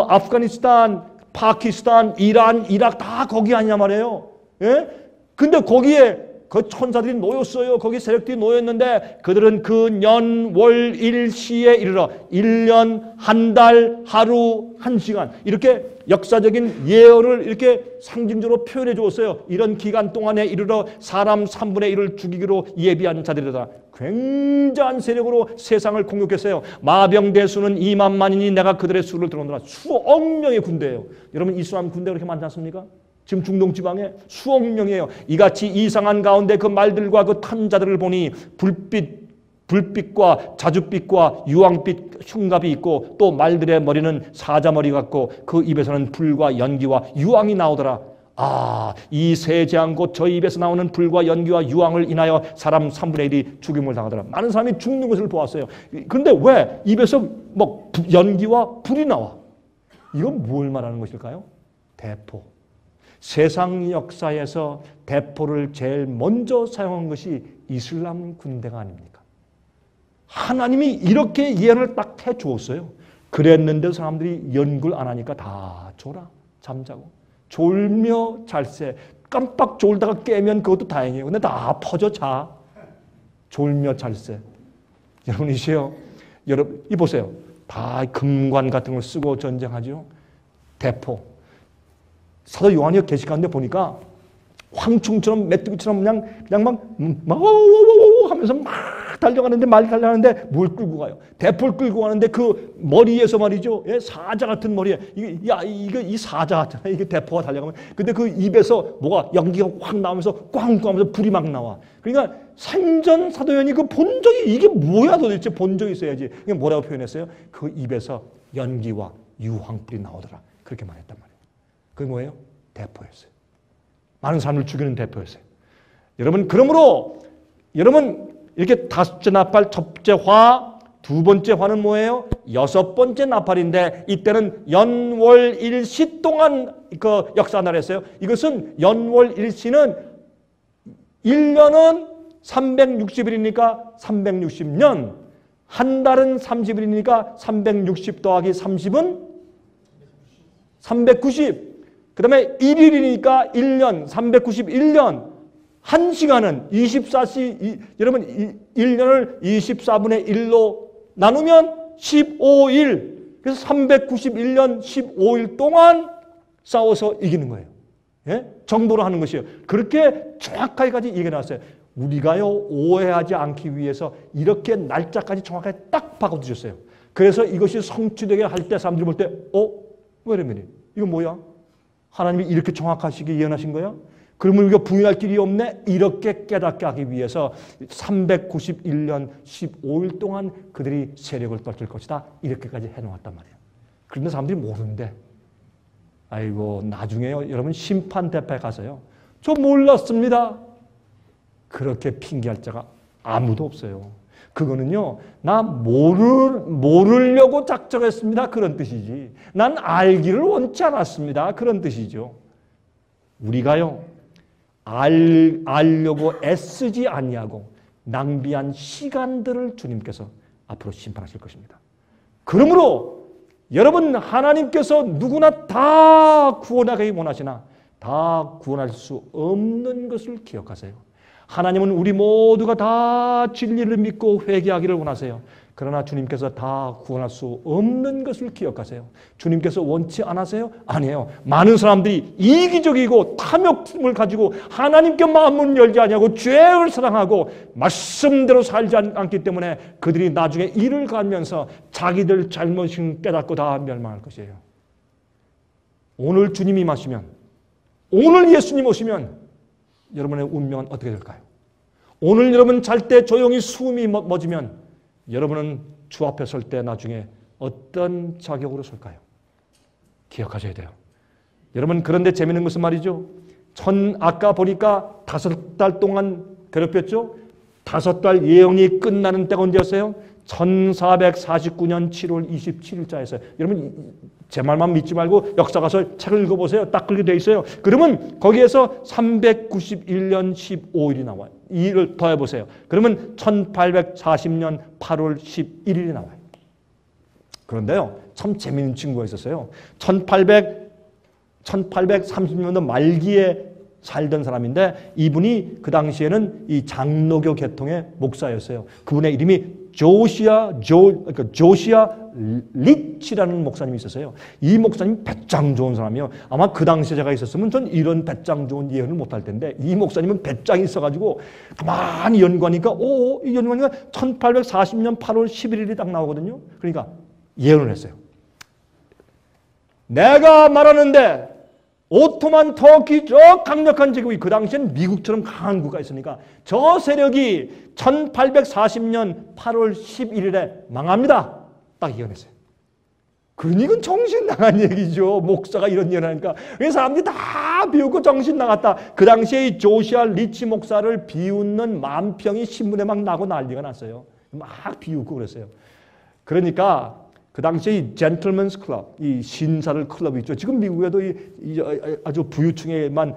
Speaker 2: 아프가니스탄, 파키스탄, 이란, 이락 다 거기 아니냐 말이에요. 예? 근데 거기에 그 천사들이 놓였어요. 거기 세력들이 놓였는데 그들은 그 년, 월, 일, 시에 이르러 1년, 한 달, 하루, 1시간 이렇게 역사적인 예언을 이렇게 상징적으로 표현해 주었어요. 이런 기간 동안에 이르러 사람 3분의 1을 죽이기로 예비한 자들이다. 굉장한 세력으로 세상을 공격했어요. 마병대수는 2만만이니 내가 그들의 수를 들어오노라. 수억 명의 군대예요. 여러분 이슬람 군대가 그렇게 많지 않습니까? 지금 중동 지방에 수억 명이에요. 이같이 이상한 가운데 그 말들과 그 탄자들을 보니 불빛과 자줏빛과 유황빛 흉갑이 있고 또 말들의 머리는 사자머리 같고 그 입에서는 불과 연기와 유황이 나오더라. 아, 이 세 재앙 곧 저 입에서 나오는 불과 연기와 유황을 인하여 사람 3분의 1이 죽임을 당하더라. 많은 사람이 죽는 것을 보았어요. 그런데 왜 입에서 뭐 연기와 불이 나와? 이건 뭘 말하는 것일까요? 대포. 세상 역사에서 대포를 제일 먼저 사용한 것이 이슬람 군대가 아닙니까? 하나님이 이렇게 예언을 딱 해주었어요. 그랬는데 사람들이 연구를 안 하니까 다 졸아, 잠자고. 졸며 잘새. 깜빡 졸다가 깨면 그것도 다행이에요. 근데 다 퍼져 자. 졸며 잘새. 여러분이시요. 여러분, 이 보세요. 다 금관 같은 걸 쓰고 전쟁하죠. 대포. 사도 요한이 계시가운데 보니까 황충처럼 메뚜기처럼 그냥 막 하면서 막 달려가는데 말 달려가는데 뭘 끌고 가요? 대포를 끌고 가는데 그 머리에서 말이죠. 예? 사자 같은 머리에 이 사자 같잖아. 이게 대포가 달려가면 근데 그 입에서 뭐가 연기가 확 나오면서 꽝꽝 하면서 불이 막 나와. 그러니까 생전 사도연이 그 본 적이 이게 뭐야 도대체 본 적이 있어야지. 이게 뭐라고 표현했어요? 그 입에서 연기와 유황불이 나오더라. 그렇게 말했단 말이에요. 그게 뭐예요? 대포였어요. 많은 사람을 죽이는 대포였어요. 여러분 그러므로 여러분 이렇게 다섯째 나팔 첫째 화 두 번째 화는 뭐예요? 여섯 번째 나팔인데 이때는 연월 일시 동안 그 역사 나라였어요. 이것은 연월 일시는 1년은 360일이니까 360년 한 달은 30일이니까 360 더하기 30은 390 그 다음에 1일이니까 1년, 391년. 1시간은 24시, 여러분 1년을 24분의 1로 나누면 15일. 그래서 391년 15일 동안 싸워서 이기는 거예요. 예? 정도로 하는 것이에요. 그렇게 정확하게까지 얘기해 놨어요. 우리가요, 오해하지 않기 위해서 이렇게 날짜까지 정확하게 딱 바꿔주셨어요. 그래서 이것이 성취되게 할 때 사람들이 볼 때, 왜 이러면 이거 뭐야? 하나님이 이렇게 정확하시게 예언하신 거야? 그러면 우리가 부인할 길이 없네? 이렇게 깨닫게 하기 위해서 391년 15일 동안 그들이 세력을 떨칠 것이다. 이렇게까지 해놓았단 말이에요. 그런데 사람들이 모르는데 아이고 나중에요. 여러분 심판대파에 가서요. 저 몰랐습니다. 그렇게 핑계할 자가 아무도 없어요. 그거는요. 나 모르려고 작정했습니다. 그런 뜻이지. 난 알기를 원치 않았습니다. 그런 뜻이죠. 우리가요. 알려고 애쓰지 아니하고 낭비한 시간들을 주님께서 앞으로 심판하실 것입니다. 그러므로 여러분 하나님께서 누구나 다 구원하기 원하시나 다 구원할 수 없는 것을 기억하세요. 하나님은 우리 모두가 다 진리를 믿고 회개하기를 원하세요. 그러나 주님께서 다 구원할 수 없는 것을 기억하세요. 주님께서 원치 않으세요? 아니에요. 많은 사람들이 이기적이고 탐욕심을 가지고 하나님께 마음을 열지 아니하고 죄를 사랑하고 말씀대로 살지 않기 때문에 그들이 나중에 이를 가면서 자기들 잘못을 깨닫고 다 멸망할 것이에요. 오늘 주님이 마시면 오늘 예수님 오시면 여러분의 운명은 어떻게 될까요? 오늘 여러분 잘 때 조용히 숨이 멎으면 여러분은 주 앞에 설 때 나중에 어떤 자격으로 설까요? 기억하셔야 돼요. 여러분 그런데 재미있는 것은 말이죠. 아까 보니까 5달 동안 괴롭혔죠. 5달 예언이 끝나는 때가 언제였어요? 1449년 7월 27일자였어요. 여러분 제 말만 믿지 말고 역사 가서 책을 읽어보세요. 딱 그렇게 돼 있어요. 그러면 거기에서 391년 15일이 나와요. 2를 더해보세요. 그러면 1840년 8월 11일이 나와요. 그런데요. 참 재미있는 친구가 있었어요. 1830년도 말기에 살던 사람인데 이분이 그 당시에는 이 장로교 계통의 목사였어요. 그분의 이름이 조시아 리치라는 목사님이 있었어요. 이 목사님 배짱 좋은 사람이요. 아마 그 당시에 제가 있었으면 전 이런 배짱 좋은 예언을 못할 텐데 이 목사님은 배짱이 있어가지고 가만히 연구하니까 이 연구하니까 1840년 8월 11일이 딱 나오거든요. 그러니까 예언을 했어요. 내가 말하는데 오토만 터키 저 강력한 제국이 그 당시엔 미국처럼 강한 국가가 있으니까 저 세력이 1840년 8월 11일에 망합니다. 딱 예언했어요. 그러니까 정신 나간 얘기죠. 목사가 이런 예언하니까. 그래서 사람들이 다 비웃고 정신 나갔다. 그 당시에 이 조시아 리치 목사를 비웃는 만평이 신문에 막 나고 난리가 났어요. 막 비웃고 그랬어요. 그러니까 그 당시에 이 젠틀맨스 클럽, 이 신사들 클럽이 있죠. 지금 미국에도 아주 부유층에만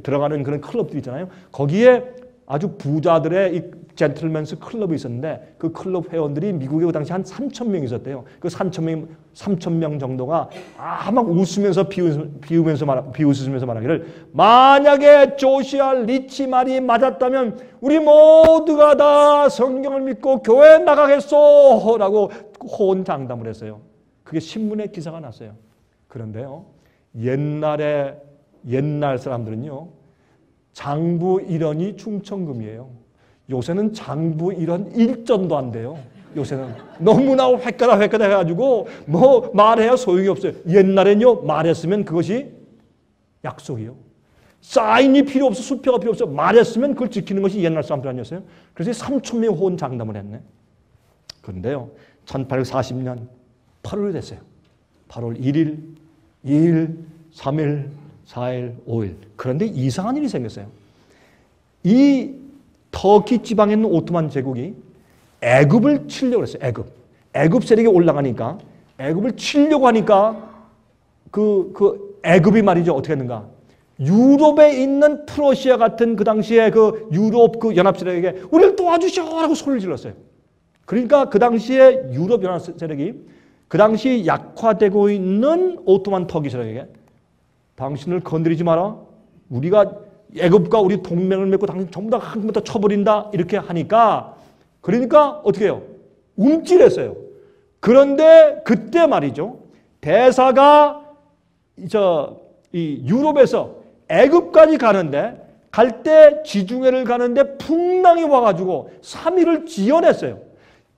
Speaker 2: 들어가는 그런 클럽들이 있잖아요. 거기에 아주 부자들의 이 젠틀맨스 클럽이 있었는데 그 클럽 회원들이 미국에 그 당시 한 3,000명 있었대요. 그 3,000명 정도가 막 웃으면서 비웃으면서 말하기를 만약에 조시아 리치 말이 맞았다면 우리 모두가 다 성경을 믿고 교회에 나가겠소 라고 호언장담을 했어요. 그게 신문에 기사가 났어요. 그런데요. 옛날 사람들은요. 장부 1원이 충천금이에요. 요새는 장부 1원 1전도 안 돼요. 요새는 너무나 획가다 해가지고 뭐 말해야 소용이 없어요. 옛날엔요. 말했으면 그것이 약속이요. 사인이 필요 없어. 수표가 필요 없어. 말했으면 그걸 지키는 것이 옛날 사람들 아니었어요. 그래서 3,000명 호언장담을 했네. 그런데요. 1840년 8월이 됐어요. 8월 1일, 2일, 3일, 4일, 5일. 그런데 이상한 일이 생겼어요. 이 터키 지방에 있는 오토만 제국이 애굽을 치려고 했어요. 애굽 세력이 올라가니까 애굽을 치려고 하니까 그 애굽이 말이죠. 어떻게 했는가? 유럽에 있는 프러시아 같은 그 당시에 그 유럽 그 연합 세력에게 우리를 도와주시오라고 소리를 질렀어요. 그러니까 그 당시에 유럽 연합 세력이 그 당시 약화되고 있는 오토만 터키 세력에게 당신을 건드리지 마라. 우리가 애굽과 우리 동맹을 맺고 당신 전부 다 한번부터 쳐버린다. 이렇게 하니까 그러니까 어떻게 해요? 움찔했어요. 그런데 그때 말이죠. 대사가 이 유럽에서 애굽까지 가는데 갈 때 지중해를 가는데 풍랑이 와가지고 3일을 지연했어요.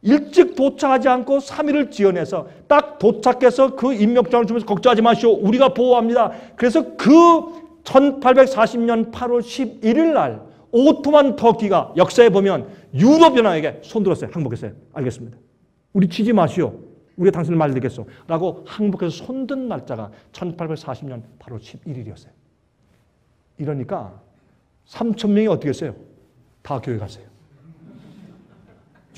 Speaker 2: 일찍 도착하지 않고 3일을 지연해서 딱 도착해서 그 임명장을 주면서 걱정하지 마시오. 우리가 보호합니다. 그래서 그 1840년 8월 11일 날 오토만 터키가 역사에 보면 유럽 연합에게 손들었어요. 항복했어요. 알겠습니다. 우리 치지 마시오. 우리가 당신을 말리겠소. 라고 항복해서 손든 날짜가 1840년 8월 11일이었어요. 이러니까 3,000명이 어떻게 했어요? 다 교회 갔어요.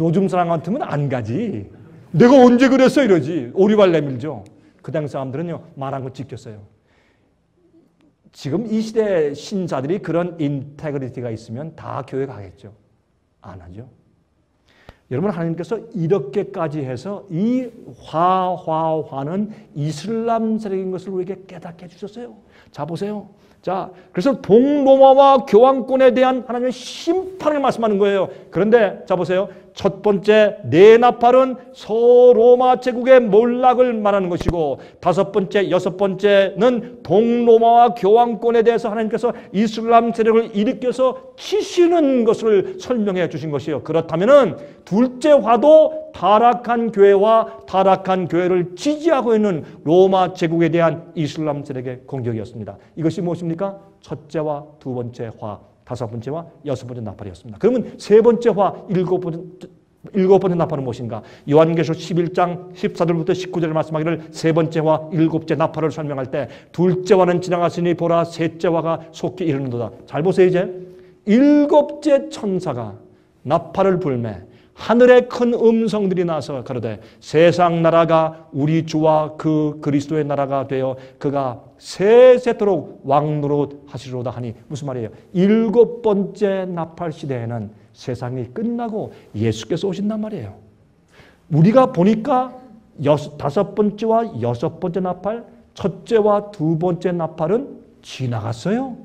Speaker 2: 요즘 사람 같으면 안 가지. 내가 언제 그랬어 이러지. 오리발 내밀죠. 그 당시 사람들은요. 말한 거 지켰어요. 지금 이 시대 신자들이 그런 인테그리티가 있으면 다 교회 가겠죠. 안 하죠. 여러분 하나님께서 이렇게까지 해서 이 화는 이슬람 세력인 것을 우리에게 깨닫게 해주셨어요. 자 보세요. 자 그래서 동로마와 교황권에 대한 하나님의 심판을 말씀하는 거예요. 그런데 자 보세요. 첫 번째 네나팔은 서로마 제국의 몰락을 말하는 것이고 다섯 번째, 여섯 번째는 동로마와 교황권에 대해서 하나님께서 이슬람 세력을 일으켜서 치시는 것을 설명해 주신 것이에요. 그렇다면은 둘째 화도 타락한 교회와 타락한 교회를 지지하고 있는 로마 제국에 대한 이슬람 세력의 공격이었습니다. 이것이 무엇입니까? 첫째와 두 번째 화. 다섯 번째와 여섯 번째 나팔이었습니다. 그러면 세 번째 화, 일곱 번째 나팔은 무엇인가? 요한계시록 11장 14절부터 19절을 말씀하기를 세 번째 화, 일곱째 나팔을 설명할 때 둘째 화는 지나갔으니 보라 셋째 화가 속히 이르는도다. 잘 보세요 이제. 일곱째 천사가 나팔을 불매 하늘에 큰 음성들이 나서 가로되 세상 나라가 우리 주와 그 그리스도의 나라가 되어 그가 세세토록 왕노릇 하시리로다 하니 무슨 말이에요? 일곱 번째 나팔 시대에는 세상이 끝나고 예수께서 오신단 말이에요. 우리가 보니까 다섯 번째와 여섯 번째 나팔, 첫째와 두 번째 나팔은 지나갔어요.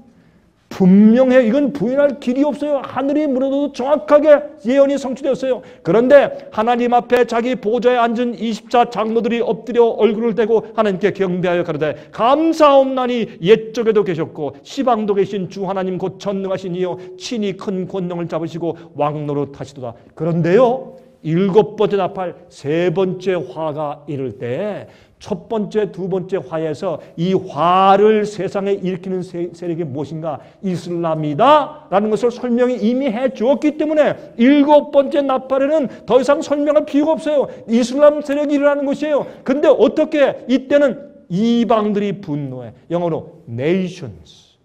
Speaker 2: 분명해요. 이건 부인할 길이 없어요. 하늘이 무너져도 정확하게 예언이 성취되었어요. 그런데 하나님 앞에 자기 보좌에 앉은 20자 장로들이 엎드려 얼굴을 대고 하나님께 경배하여 가로되 감사옵나니 옛적에도 계셨고 시방도 계신 주 하나님 곧 전능하신 이여 친히 큰 권능을 잡으시고 왕노릇 하시도다. 그런데요, 7번째 나팔 3번째 화가 이를 때 첫 번째, 두 번째 화에서 이 화를 세상에 일으키는 세력이 무엇인가? 이슬람이다 라는 것을 설명이 이미 해 주었기 때문에 7번째 나팔에는 더 이상 설명할 필요가 없어요. 이슬람 세력이 일어나는 것이에요. 근데 어떻게 이때는 이방들이 분노해. 영어로 nations,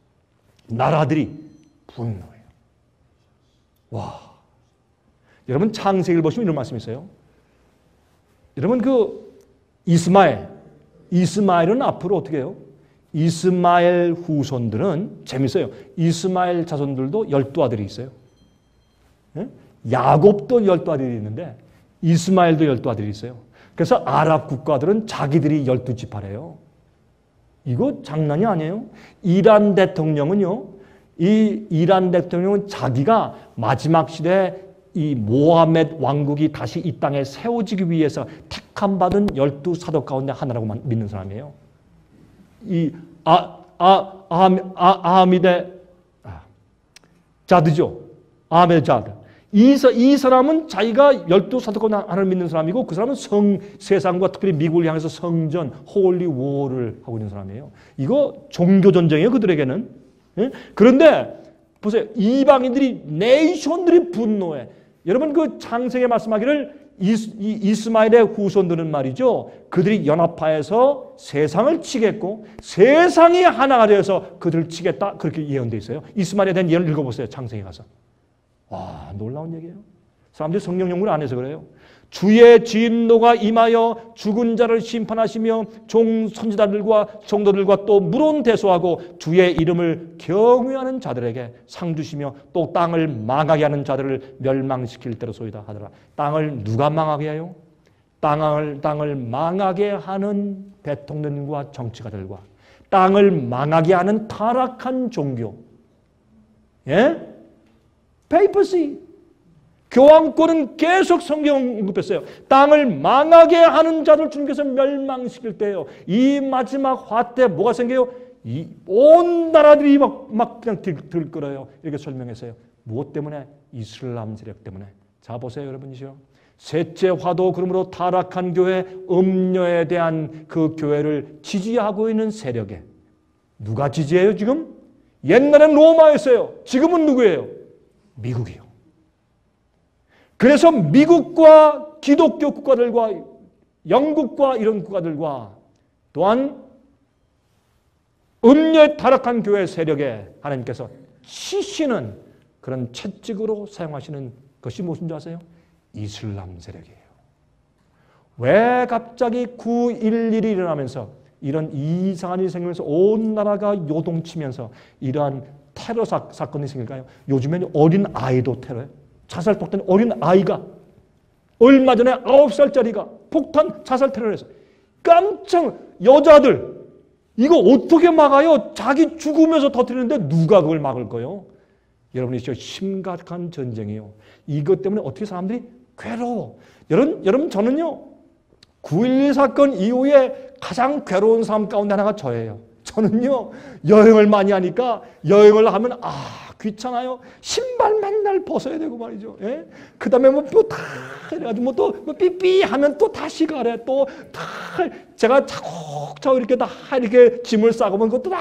Speaker 2: 나라들이 분노해요. 와, 여러분 창세기를 보시면 이런 말씀이 있어요. 여러분 이스마엘은 앞으로 어떻게 해요? 이스마엘 후손들은 재밌어요. 이스마엘 자손들도 12아들이 있어요. 야곱도 12아들이 있는데 이스마엘도 12아들이 있어요. 그래서 아랍 국가들은 자기들이 12지파래요. 이거 장난이 아니에요. 이란 대통령은요, 이란 대통령은 자기가 마지막 시대에 이 모하메드 왕국이 다시 이 땅에 세워지기 위해서 택함받은 12사도 가운데 하나라고 믿는 사람이에요. 이 자드죠. 아메 자드. 이 사람은 자기가 12사도 가운데 하나를 믿는 사람이고 그 사람은 세상과 특별히 미국을 향해서 성전, 홀리 워를 하고 있는 사람이에요. 이거 종교전쟁이에요, 그들에게는. 그런데 보세요. 이방인들이, 네이션들이 분노해. 여러분 그 창세기에 말씀하기를 이스마엘의 후손들은 말이죠. 그들이 연합하여서 세상을 치겠고 세상이 하나가 되어서 그들을 치겠다. 그렇게 예언되어 있어요. 이스마엘에 대한 예언을 읽어보세요. 창세기에 가서. 와, 놀라운 얘기예요. 사람들이 성경 연구를 안 해서 그래요. 주의 진노가 임하여 죽은 자를 심판하시며 선지자들과 종도들과 또 물론 대소하고 주의 이름을 경외하는 자들에게 상 주시며 또 땅을 망하게 하는 자들을 멸망시킬 때로소이다 하더라. 땅을 누가 망하게 해요? 땅을 망하게 하는 대통령과 정치가들과 땅을 망하게 하는 타락한 종교, 페이퍼시, 교황권은 계속 성경 언급했어요. 땅을 망하게 하는 자들 주님께서 멸망시킬 때예요. 이 마지막 화 때 뭐가 생겨요? 온 나라들이 막 그냥 들끓어요. 이렇게 설명했어요. 무엇 때문에? 이슬람 세력 때문에. 자, 보세요, 여러분이죠. 셋째 화도 그러므로 타락한 교회, 음녀에 대한 그 교회를 지지하고 있는 세력에. 누가 지지해요, 지금? 옛날엔 로마였어요. 지금은 누구예요? 미국이요. 그래서 미국과 기독교 국가들과 영국과 이런 국가들과 또한 음녀에 타락한 교회 세력에 하나님께서 치시는 그런 채찍으로 사용하시는 것이 무슨 줄 아세요? 이슬람 세력이에요. 왜 갑자기 9.11이 일어나면서 이런 이상한 일이 생기면서 온 나라가 요동치면서 이러한 테러 사건이 생길까요? 요즘에는 어린 아이도 테러해요. 자살 폭탄 어린 아이가 얼마 전에 9살짜리가 폭탄 자살 테러를 했어요. 깜짝 여자들 이거 어떻게 막아요? 자기 죽으면서 터뜨리는데 누가 그걸 막을 거예요? 여러분이 진짜 심각한 전쟁이에요. 이것 때문에 어떻게 사람들이 괴로워. 여러분 저는요 9.11 사건 이후에 가장 괴로운 사람 가운데 하나가 저예요. 저는요 여행을 많이 하니까 여행을 하면 귀찮아요. 신발 맨날 벗어야 되고 말이죠. 예? 그 다음에 다 이래가지고 또 삐삐 하면 또 다시 가래. 또 다 제가 차곡차곡 이렇게 다 이렇게 짐을 싸고 보면 그것도 다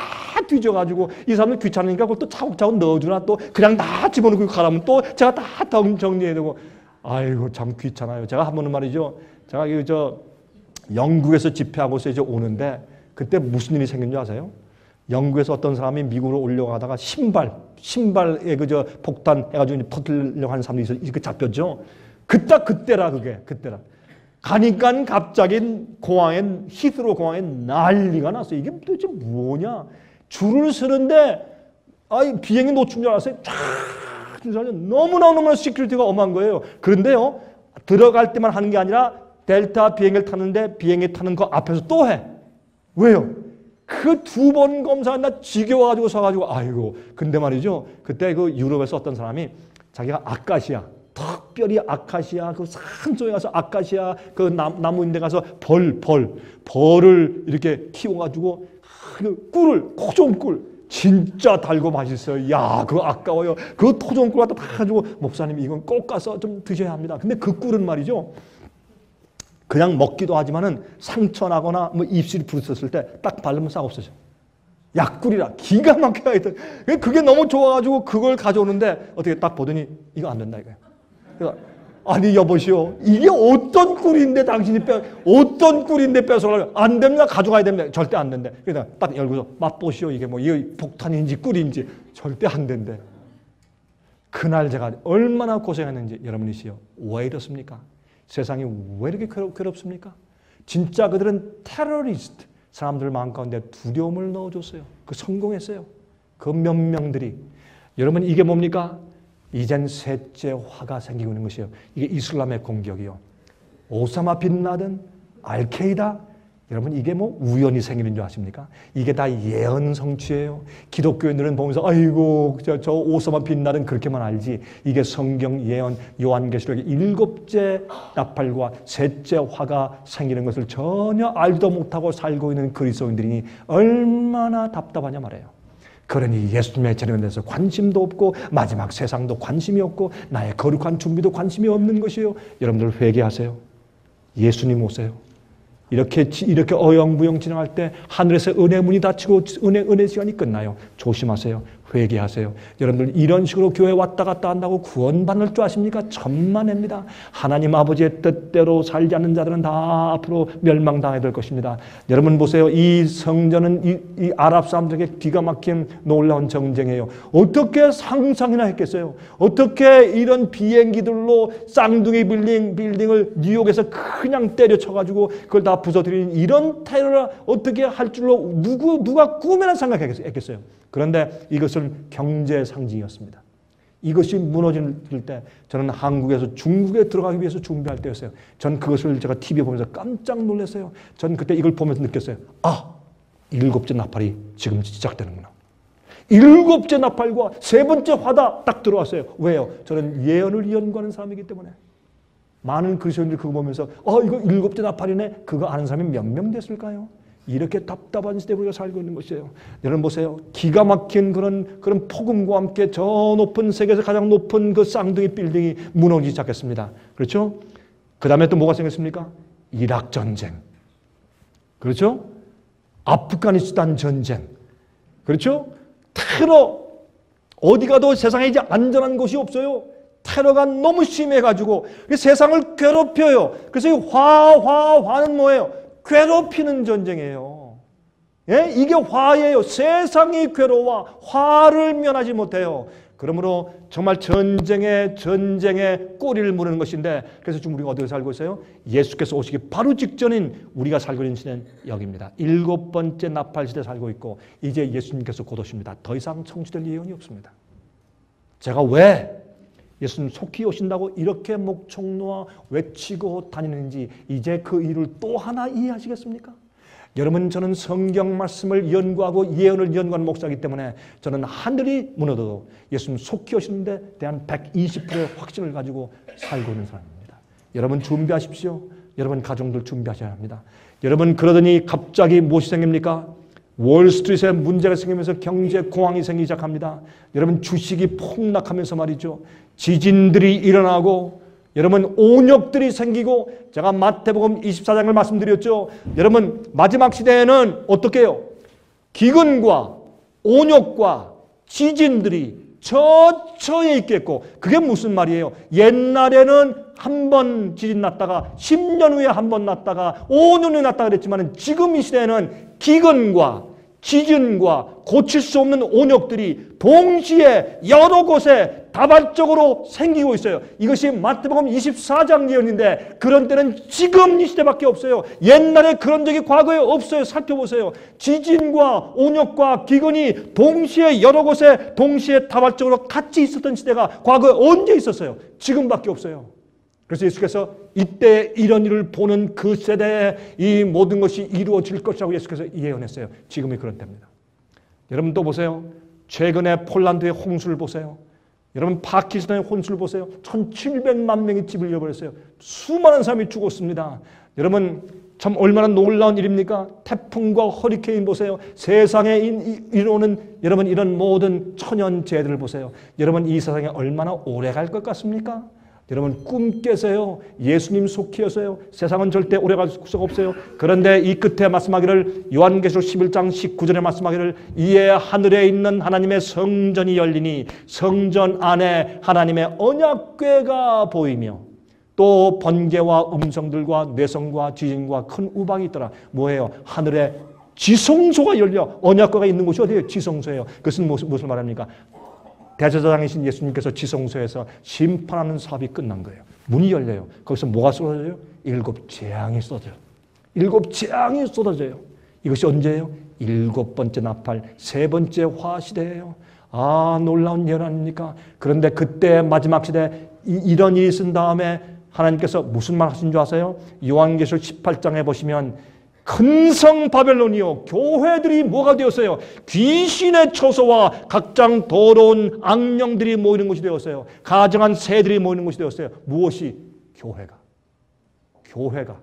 Speaker 2: 뒤져가지고 이 사람은 귀찮으니까 그걸 또 차곡차곡 넣어주나 또 그냥 다 집어넣고 가라면 또 제가 다 정리해야 되고 아이고 참 귀찮아요. 제가 한 번은 말이죠. 제가 영국에서 집회하고서 이제 오는데 그때 무슨 일이 생긴 줄 아세요? 영국에서 어떤 사람이 미국으로 오려가다가 신발에 폭탄 해가지고 터뜨리려고 하는 사람이 이렇게 잡혔죠. 그때라. 가니까 갑자기 히스로 공항에 난리가 났어요. 이게 도대체 뭐냐? 줄을 서는데 비행기 놓친 줄 알았어요. 너무나 시큐리티가 엄한 거예요. 그런데요 들어갈 때만 하는 게 아니라 델타 비행기를 타는데 비행기 타는 거 앞에서 또 해. 왜요? 그 그 두 번 검사한다 지겨워가지고 서가지고 아이고. 근데 말이죠. 그때 그 유럽에서 어떤 사람이 자기가 아카시아, 특별히 아카시아 그 산속에 가서 아카시아 그 나무 있는 데 가서 벌을 이렇게 키워가지고 그 꿀을 토종꿀 진짜 달고 맛있어요. 야, 그거 아까워요. 그 토종꿀 갖다 다 가지고 목사님 이건 꼭 가서 좀 드셔야 합니다. 근데 그 꿀은 말이죠. 그냥 먹기도 하지만은 상처 나거나 뭐 입술이 부르셨을 때 딱 바르면 싹 없어져. 약꿀이라 기가 막혀야 했던. 그게 너무 좋아가지고 그걸 가져오는데 어떻게 딱 보더니 이거 안 된다 이거야. 그래서 아니 여보시오 이게 어떤 꿀인데 당신이 어떤 꿀인데 뺏어가려고 안 됩니다. 가져가야 됩니다. 절대 안 된대. 그래서 딱 열고서 맛보시오 이게 뭐 이게 폭탄인지 꿀인지 절대 안 된대. 그날 제가 얼마나 고생했는지 여러분이시요. 왜 이렇습니까? 세상이 왜 이렇게 괴롭습니까? 진짜 그들은 테러리스트, 사람들 마음 가운데 두려움을 넣어줬어요. 그 성공했어요. 그 몇 명들이. 여러분 이게 뭡니까? 이젠 셋째 화가 생기고 있는 것이에요. 이게 이슬람의 공격이요. 오사마 빈 라든, 알케이다. 여러분 이게 뭐 우연히 생기는 줄 아십니까? 이게 다 예언 성취예요. 기독교인들은 보면서 아이고 저 오사마 빈 라든 그렇게만 알지. 이게 성경 예언 요한계시록의 7째 나팔과 셋째 화가 생기는 것을 전혀 알지도 못하고 살고 있는 그리스도인들이 얼마나 답답하냐 말이에요. 그러니 예수님의 재림에 대해서 관심도 없고 마지막 세상도 관심이 없고 나의 거룩한 준비도 관심이 없는 것이에요. 여러분들 회개하세요. 예수님 오세요. 이렇게 어영부영 진행할 때 하늘에서 은혜 문이 닫히고 은혜 시간이 끝나요. 조심하세요. 회개하세요. 여러분들 이런 식으로 교회 왔다 갔다 한다고 구원받을 줄 아십니까? 천만입니다. 하나님 아버지의 뜻대로 살지 않는 자들은 다 앞으로 멸망당해야 될 것입니다. 여러분 보세요. 이 성전은 이 아랍 사람들에게 기가 막힌 놀라운 전쟁이에요. 어떻게 상상이나 했겠어요? 어떻게 이런 비행기들로 쌍둥이 빌딩을 뉴욕에서 그냥 때려쳐가지고 그걸 다 부서뜨리는 이런 테러를 어떻게 할 줄로 누가 꿈에나 생각했겠어요? 그런데 이것은 경제 상징이었습니다. 이것이 무너질 때 저는 한국에서 중국에 들어가기 위해서 준비할 때였어요. 전 그것을 제가 TV에 보면서 깜짝 놀랐어요. 전 그때 이걸 보면서 느꼈어요. 아, 7째 나팔이 지금 시작되는구나. 7째 나팔과 3번째 화다 딱 들어왔어요. 왜요? 저는 예언을 연구하는 사람이기 때문에. 많은 그리스도인들이 그거 보면서 이거 7째 나팔이네. 그거 아는 사람이 몇 명 됐을까요? 이렇게 답답한 시대에 우리가 살고 있는 것이에요. 여러분 보세요. 기가 막힌 그런 폭음과 함께 저 높은 세계에서 가장 높은 그 쌍둥이 빌딩이 무너지기 시작했습니다. 그렇죠? 그 다음에 또 뭐가 생겼습니까? 이락 전쟁. 그렇죠? 아프가니스탄 전쟁. 그렇죠? 테러. 어디 가도 세상에 이제 안전한 곳이 없어요. 테러가 너무 심해가지고 세상을 괴롭혀요. 그래서 이 화는 뭐예요? 괴롭히는 전쟁이에요. 예? 이게 화예요. 세상이 괴로워 화를 면하지 못해요. 그러므로 정말 전쟁에 꼬리를 무는 것인데 그래서 지금 우리가 어디에 살고 있어요? 예수께서 오시기 바로 직전인 우리가 살고 있는 시대는 여기입니다. 7번째 나팔 시대에 살고 있고 이제 예수님께서 곧 오십니다. 더 이상 성취될 예언이 없습니다. 제가 왜 예수님 속히 오신다고 이렇게 목청 놓아 외치고 다니는지 이제 그 이유를 또 하나 이해하시겠습니까? 여러분 저는 성경 말씀을 연구하고 예언을 연구하는 목사이기 때문에 저는 하늘이 무너져도 예수님 속히 오시는 데 대한 120%의 확신을 가지고 살고 있는 사람입니다. 여러분 준비하십시오. 여러분 가정들 준비하셔야 합니다. 여러분 그러더니 갑자기 무엇이 생깁니까? 월스트리트에 문제가 생기면서 경제 공황이 생기기 시작합니다. 여러분 주식이 폭락하면서 말이죠. 지진들이 일어나고 여러분 온역들이 생기고 제가 마태복음 24장을 말씀드렸죠. 여러분 마지막 시대에는 어떻게 해요? 기근과 온역과 지진들이 처처에 있겠고 그게 무슨 말이에요? 옛날에는 한 번 지진 났다가 10년 후에 한 번 났다가 5년 후에 났다가 그랬지만 지금 이 시대에는 기근과 지진과 고칠 수 없는 온역들이 동시에 여러 곳에 다발적으로 생기고 있어요. 이것이 마태복음 24장 예언인데 그런 때는 지금 이 시대밖에 없어요. 옛날에 그런 적이 과거에 없어요. 살펴보세요. 지진과 온역과 기근이 동시에 여러 곳에 동시에 다발적으로 같이 있었던 시대가 과거에 언제 있었어요? 지금밖에 없어요. 그래서 예수께서 이때 이런 일을 보는 그 세대에 이 모든 것이 이루어질 것이라고 예수께서 예언했어요. 지금이 그런 때입니다. 여러분 또 보세요. 최근에 폴란드의 홍수를 보세요. 여러분 파키스탄의 홍수를 보세요. 1700만 명이 집을 잃어버렸어요. 수많은 사람이 죽었습니다. 여러분 참 얼마나 놀라운 일입니까? 태풍과 허리케인 보세요. 세상에 이루는 여러분 이런 모든 천연재해들을 보세요. 여러분 이 세상에 얼마나 오래 갈 것 같습니까? 여러분 꿈 깨세요. 예수님 속히여서요. 세상은 절대 오래 갈 수가 없어요. 그런데 이 끝에 말씀하기를 요한계시록 11장 19절에 말씀하기를 이에 하늘에 있는 하나님의 성전이 열리니 성전 안에 하나님의 언약궤가 보이며 또 번개와 음성들과 뇌성과 지진과 큰 우박이 있더라. 뭐예요? 하늘에 지성소가 열려 언약궤가 있는 곳이 어디예요? 지성소예요. 그것은 무엇을 말합니까? 대제사장이신 예수님께서 지성소에서 심판하는 사업이 끝난 거예요. 문이 열려요. 거기서 뭐가 쏟아져요? 7 재앙이 쏟아져요. 7 재앙이 쏟아져요. 이것이 언제예요? 7번째 나팔, 3번째 화시대예요. 아, 놀라운 예언 아닙니까? 그런데 그때 마지막 시대 이런 일이 있은 다음에 하나님께서 무슨 말 하신 줄 아세요? 요한계시록 18장에 보시면 큰 성 바벨론이요 교회들이 뭐가 되었어요? 귀신의 처소와 각장 더러운 악령들이 모이는 곳이 되었어요. 가증한 새들이 모이는 곳이 되었어요. 무엇이? 교회가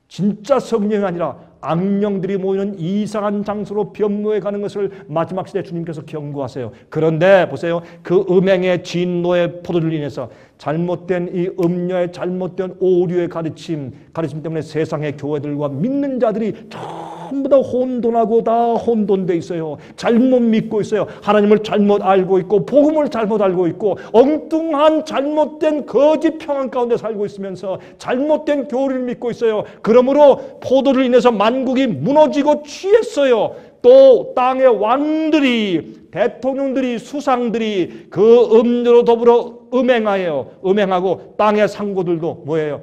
Speaker 2: 진짜 성령이 아니라 악령들이 모이는 이상한 장소로 변모해 가는 것을 마지막 시대 주님께서 경고하세요. 그런데 보세요. 그 음행의 진노의 포도를 인해서 잘못된 이 음녀의 잘못된 오류의 가르침 때문에 세상의 교회들과 믿는 자들이 전부 다 혼돈하고 다 혼돈돼 있어요. 잘못 믿고 있어요. 하나님을 잘못 알고 있고 복음을 잘못 알고 있고 엉뚱한 잘못된 거짓 평안 가운데 살고 있으면서 잘못된 교리를 믿고 있어요. 그러므로 포도를 인해서 만국이 무너지고 취했어요. 또 땅의 왕들이 대통령들이 수상들이 그 음료로 더불어 음행하고 땅의 상고들도 뭐예요?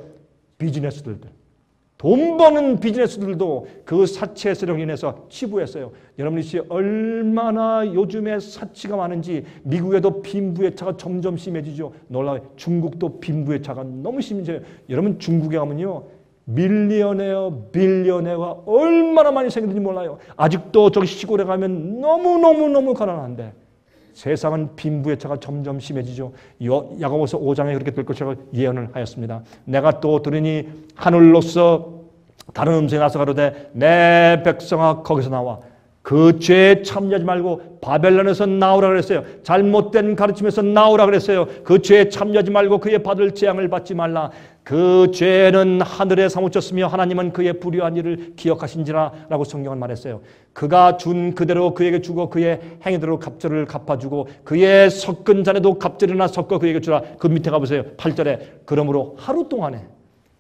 Speaker 2: 비즈니스들도 돈 버는 비즈니스들도 그 사치의 세력으로 인해서 치부했어요. 여러분 이것이 얼마나 요즘에 사치가 많은지 미국에도 빈부의차가 점점 심해지죠. 놀라워요. 중국도 빈부의차가 너무 심해져요. 여러분 중국에 가면요. 밀리언웨어, 빌리언웨어가 얼마나 많이 생기는지 몰라요. 아직도 저기 시골에 가면 너무너무 가난한데 세상은 빈부의차가 점점 심해지죠. 야고보서 5장에 그렇게 될 것이라고 예언을 하였습니다. 내가 또 들으니 하늘로서 다른 음성이 나서 가로되 내 백성아 거기서 나와 그 죄에 참여하지 말고 바벨론에서 나오라 그랬어요. 잘못된 가르침에서 나오라 그랬어요. 그 죄에 참여하지 말고 그의 받을 재앙을 받지 말라. 그 죄는 하늘에 사무쳤으며 하나님은 그의 불의한 일을 기억하신지라 라고 성경은 말했어요. 그가 준 그대로 그에게 주고 그의 행위대로 갑절을 갚아주고 그의 섞은 잔에도 갑절이나 섞어 그에게 주라. 그 밑에 가보세요. 8절에 그러므로 하루 동안에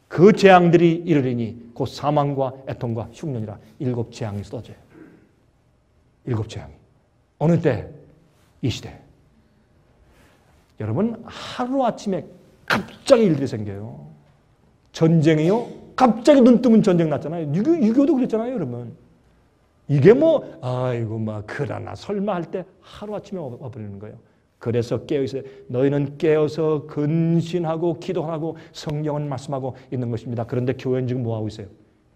Speaker 2: 그 재앙들이 이르리니 곧 사망과 애통과 흉년이라. 7 재앙이 쏟아져요. 7 재앙이. 어느 때? 이 시대. 여러분 하루아침에 갑자기 일들이 생겨요. 전쟁이요? 갑자기 눈 뜨면 전쟁 났잖아요. 6.25도 그랬잖아요, 여러분. 이게 뭐, 아이고, 그러나 설마 할 때 하루아침에 와버리는 거예요. 그래서 깨어있어요. 너희는 깨어서 근신하고 기도하고 성경은 말씀하고 있는 것입니다. 그런데 교회는 지금 뭐하고 있어요?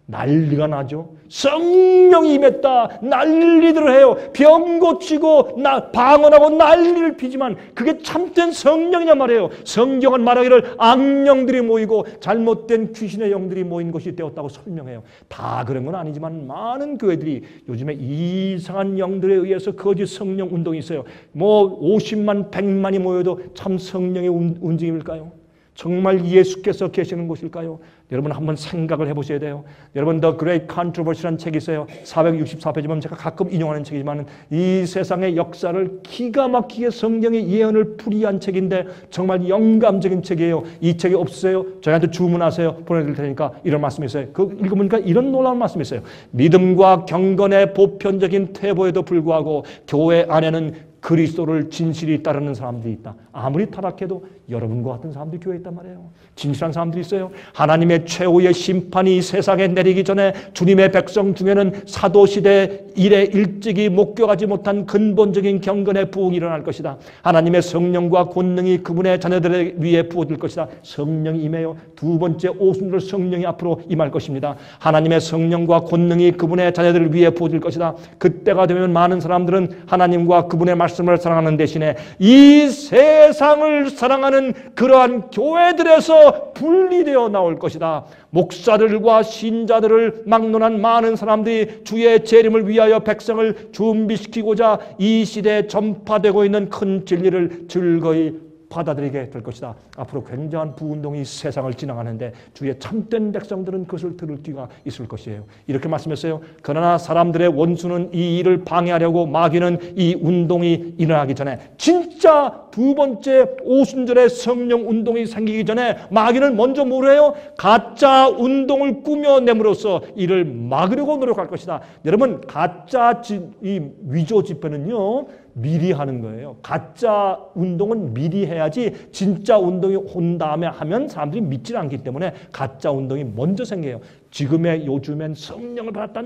Speaker 2: 난리가 나죠. 성령이 임했다. 난리들을 해요. 병 고치고 방언하고 난리를 피지만 그게 참된 성령이냐 말이에요. 성경은 말하기를 악령들이 모이고 잘못된 귀신의 영들이 모인 것이 되었다고 설명해요. 다 그런 건 아니지만 많은 교회들이 요즘에 이상한 영들에 의해서 거짓 성령 운동이 있어요. 뭐 50만 100만이 모여도 참 성령의 움직임일까요? 정말 예수께서 계시는 곳일까요? 여러분 한번 생각을 해보셔야 돼요. 여러분 The Great Controversy라는 책이 있어요. 464페이지 보면 제가 가끔 인용하는 책이지만 이 세상의 역사를 기가 막히게 성경의 예언을 풀이한 책인데 정말 영감적인 책이에요. 이 책이 없으세요? 저희한테 주문하세요. 보내드릴 테니까 이런 말씀이 있어요. 그 읽어보니까 이런 놀라운 말씀이 있어요. 믿음과 경건의 보편적인 태보에도 불구하고 교회 안에는 그리스도를 진실히 따르는 사람들이 있다. 아무리 타락해도 여러분과 같은 사람들이 교회에 있단 말이에요. 진실한 사람들이 있어요. 하나님의 최후의 심판이 이 세상에 내리기 전에 주님의 백성 중에는 사도시대 이래 일찍이 목격하지 못한 근본적인 경건의 부흥이 일어날 것이다. 하나님의 성령과 권능이 그분의 자녀들 위에 부어질 것이다. 성령이 임해요. 두 번째 오순절 성령이 앞으로 임할 것입니다. 하나님의 성령과 권능이 그분의 자녀들 위에 부어질 것이다. 그때가 되면 많은 사람들은 하나님과 그분의 말씀을 사랑하는 대신에 이 세상을 사랑하는 그러한 교회들에서 분리되어 나올 것이다. 목사들과 신자들을 막론한 많은 사람들이 주의 재림을 위하여 백성을 준비시키고자 이 시대에 전파되고 있는 큰 진리를 즐거이 받아들이게 될 것이다. 앞으로 굉장한 부운동이 세상을 지나가는데 주의 참된 백성들은 그것을 들을 기회가 있을 것이에요. 이렇게 말씀했어요. 그러나 사람들의 원수는 이 일을 방해하려고 마귀는 이 운동이 일어나기 전에 진짜 두 번째 오순절의 성령 운동이 생기기 전에 마귀는 먼저 뭘 해요? 가짜 운동을 꾸며냄으로써 이를 막으려고 노력할 것이다. 여러분 가짜 이 위조 집회는요 미리 하는 거예요. 가짜 운동은 미리 해야지 진짜 운동이 온 다음에 하면 사람들이 믿지 않기 때문에 가짜 운동이 먼저 생겨요. 요즘엔 성령을 받았다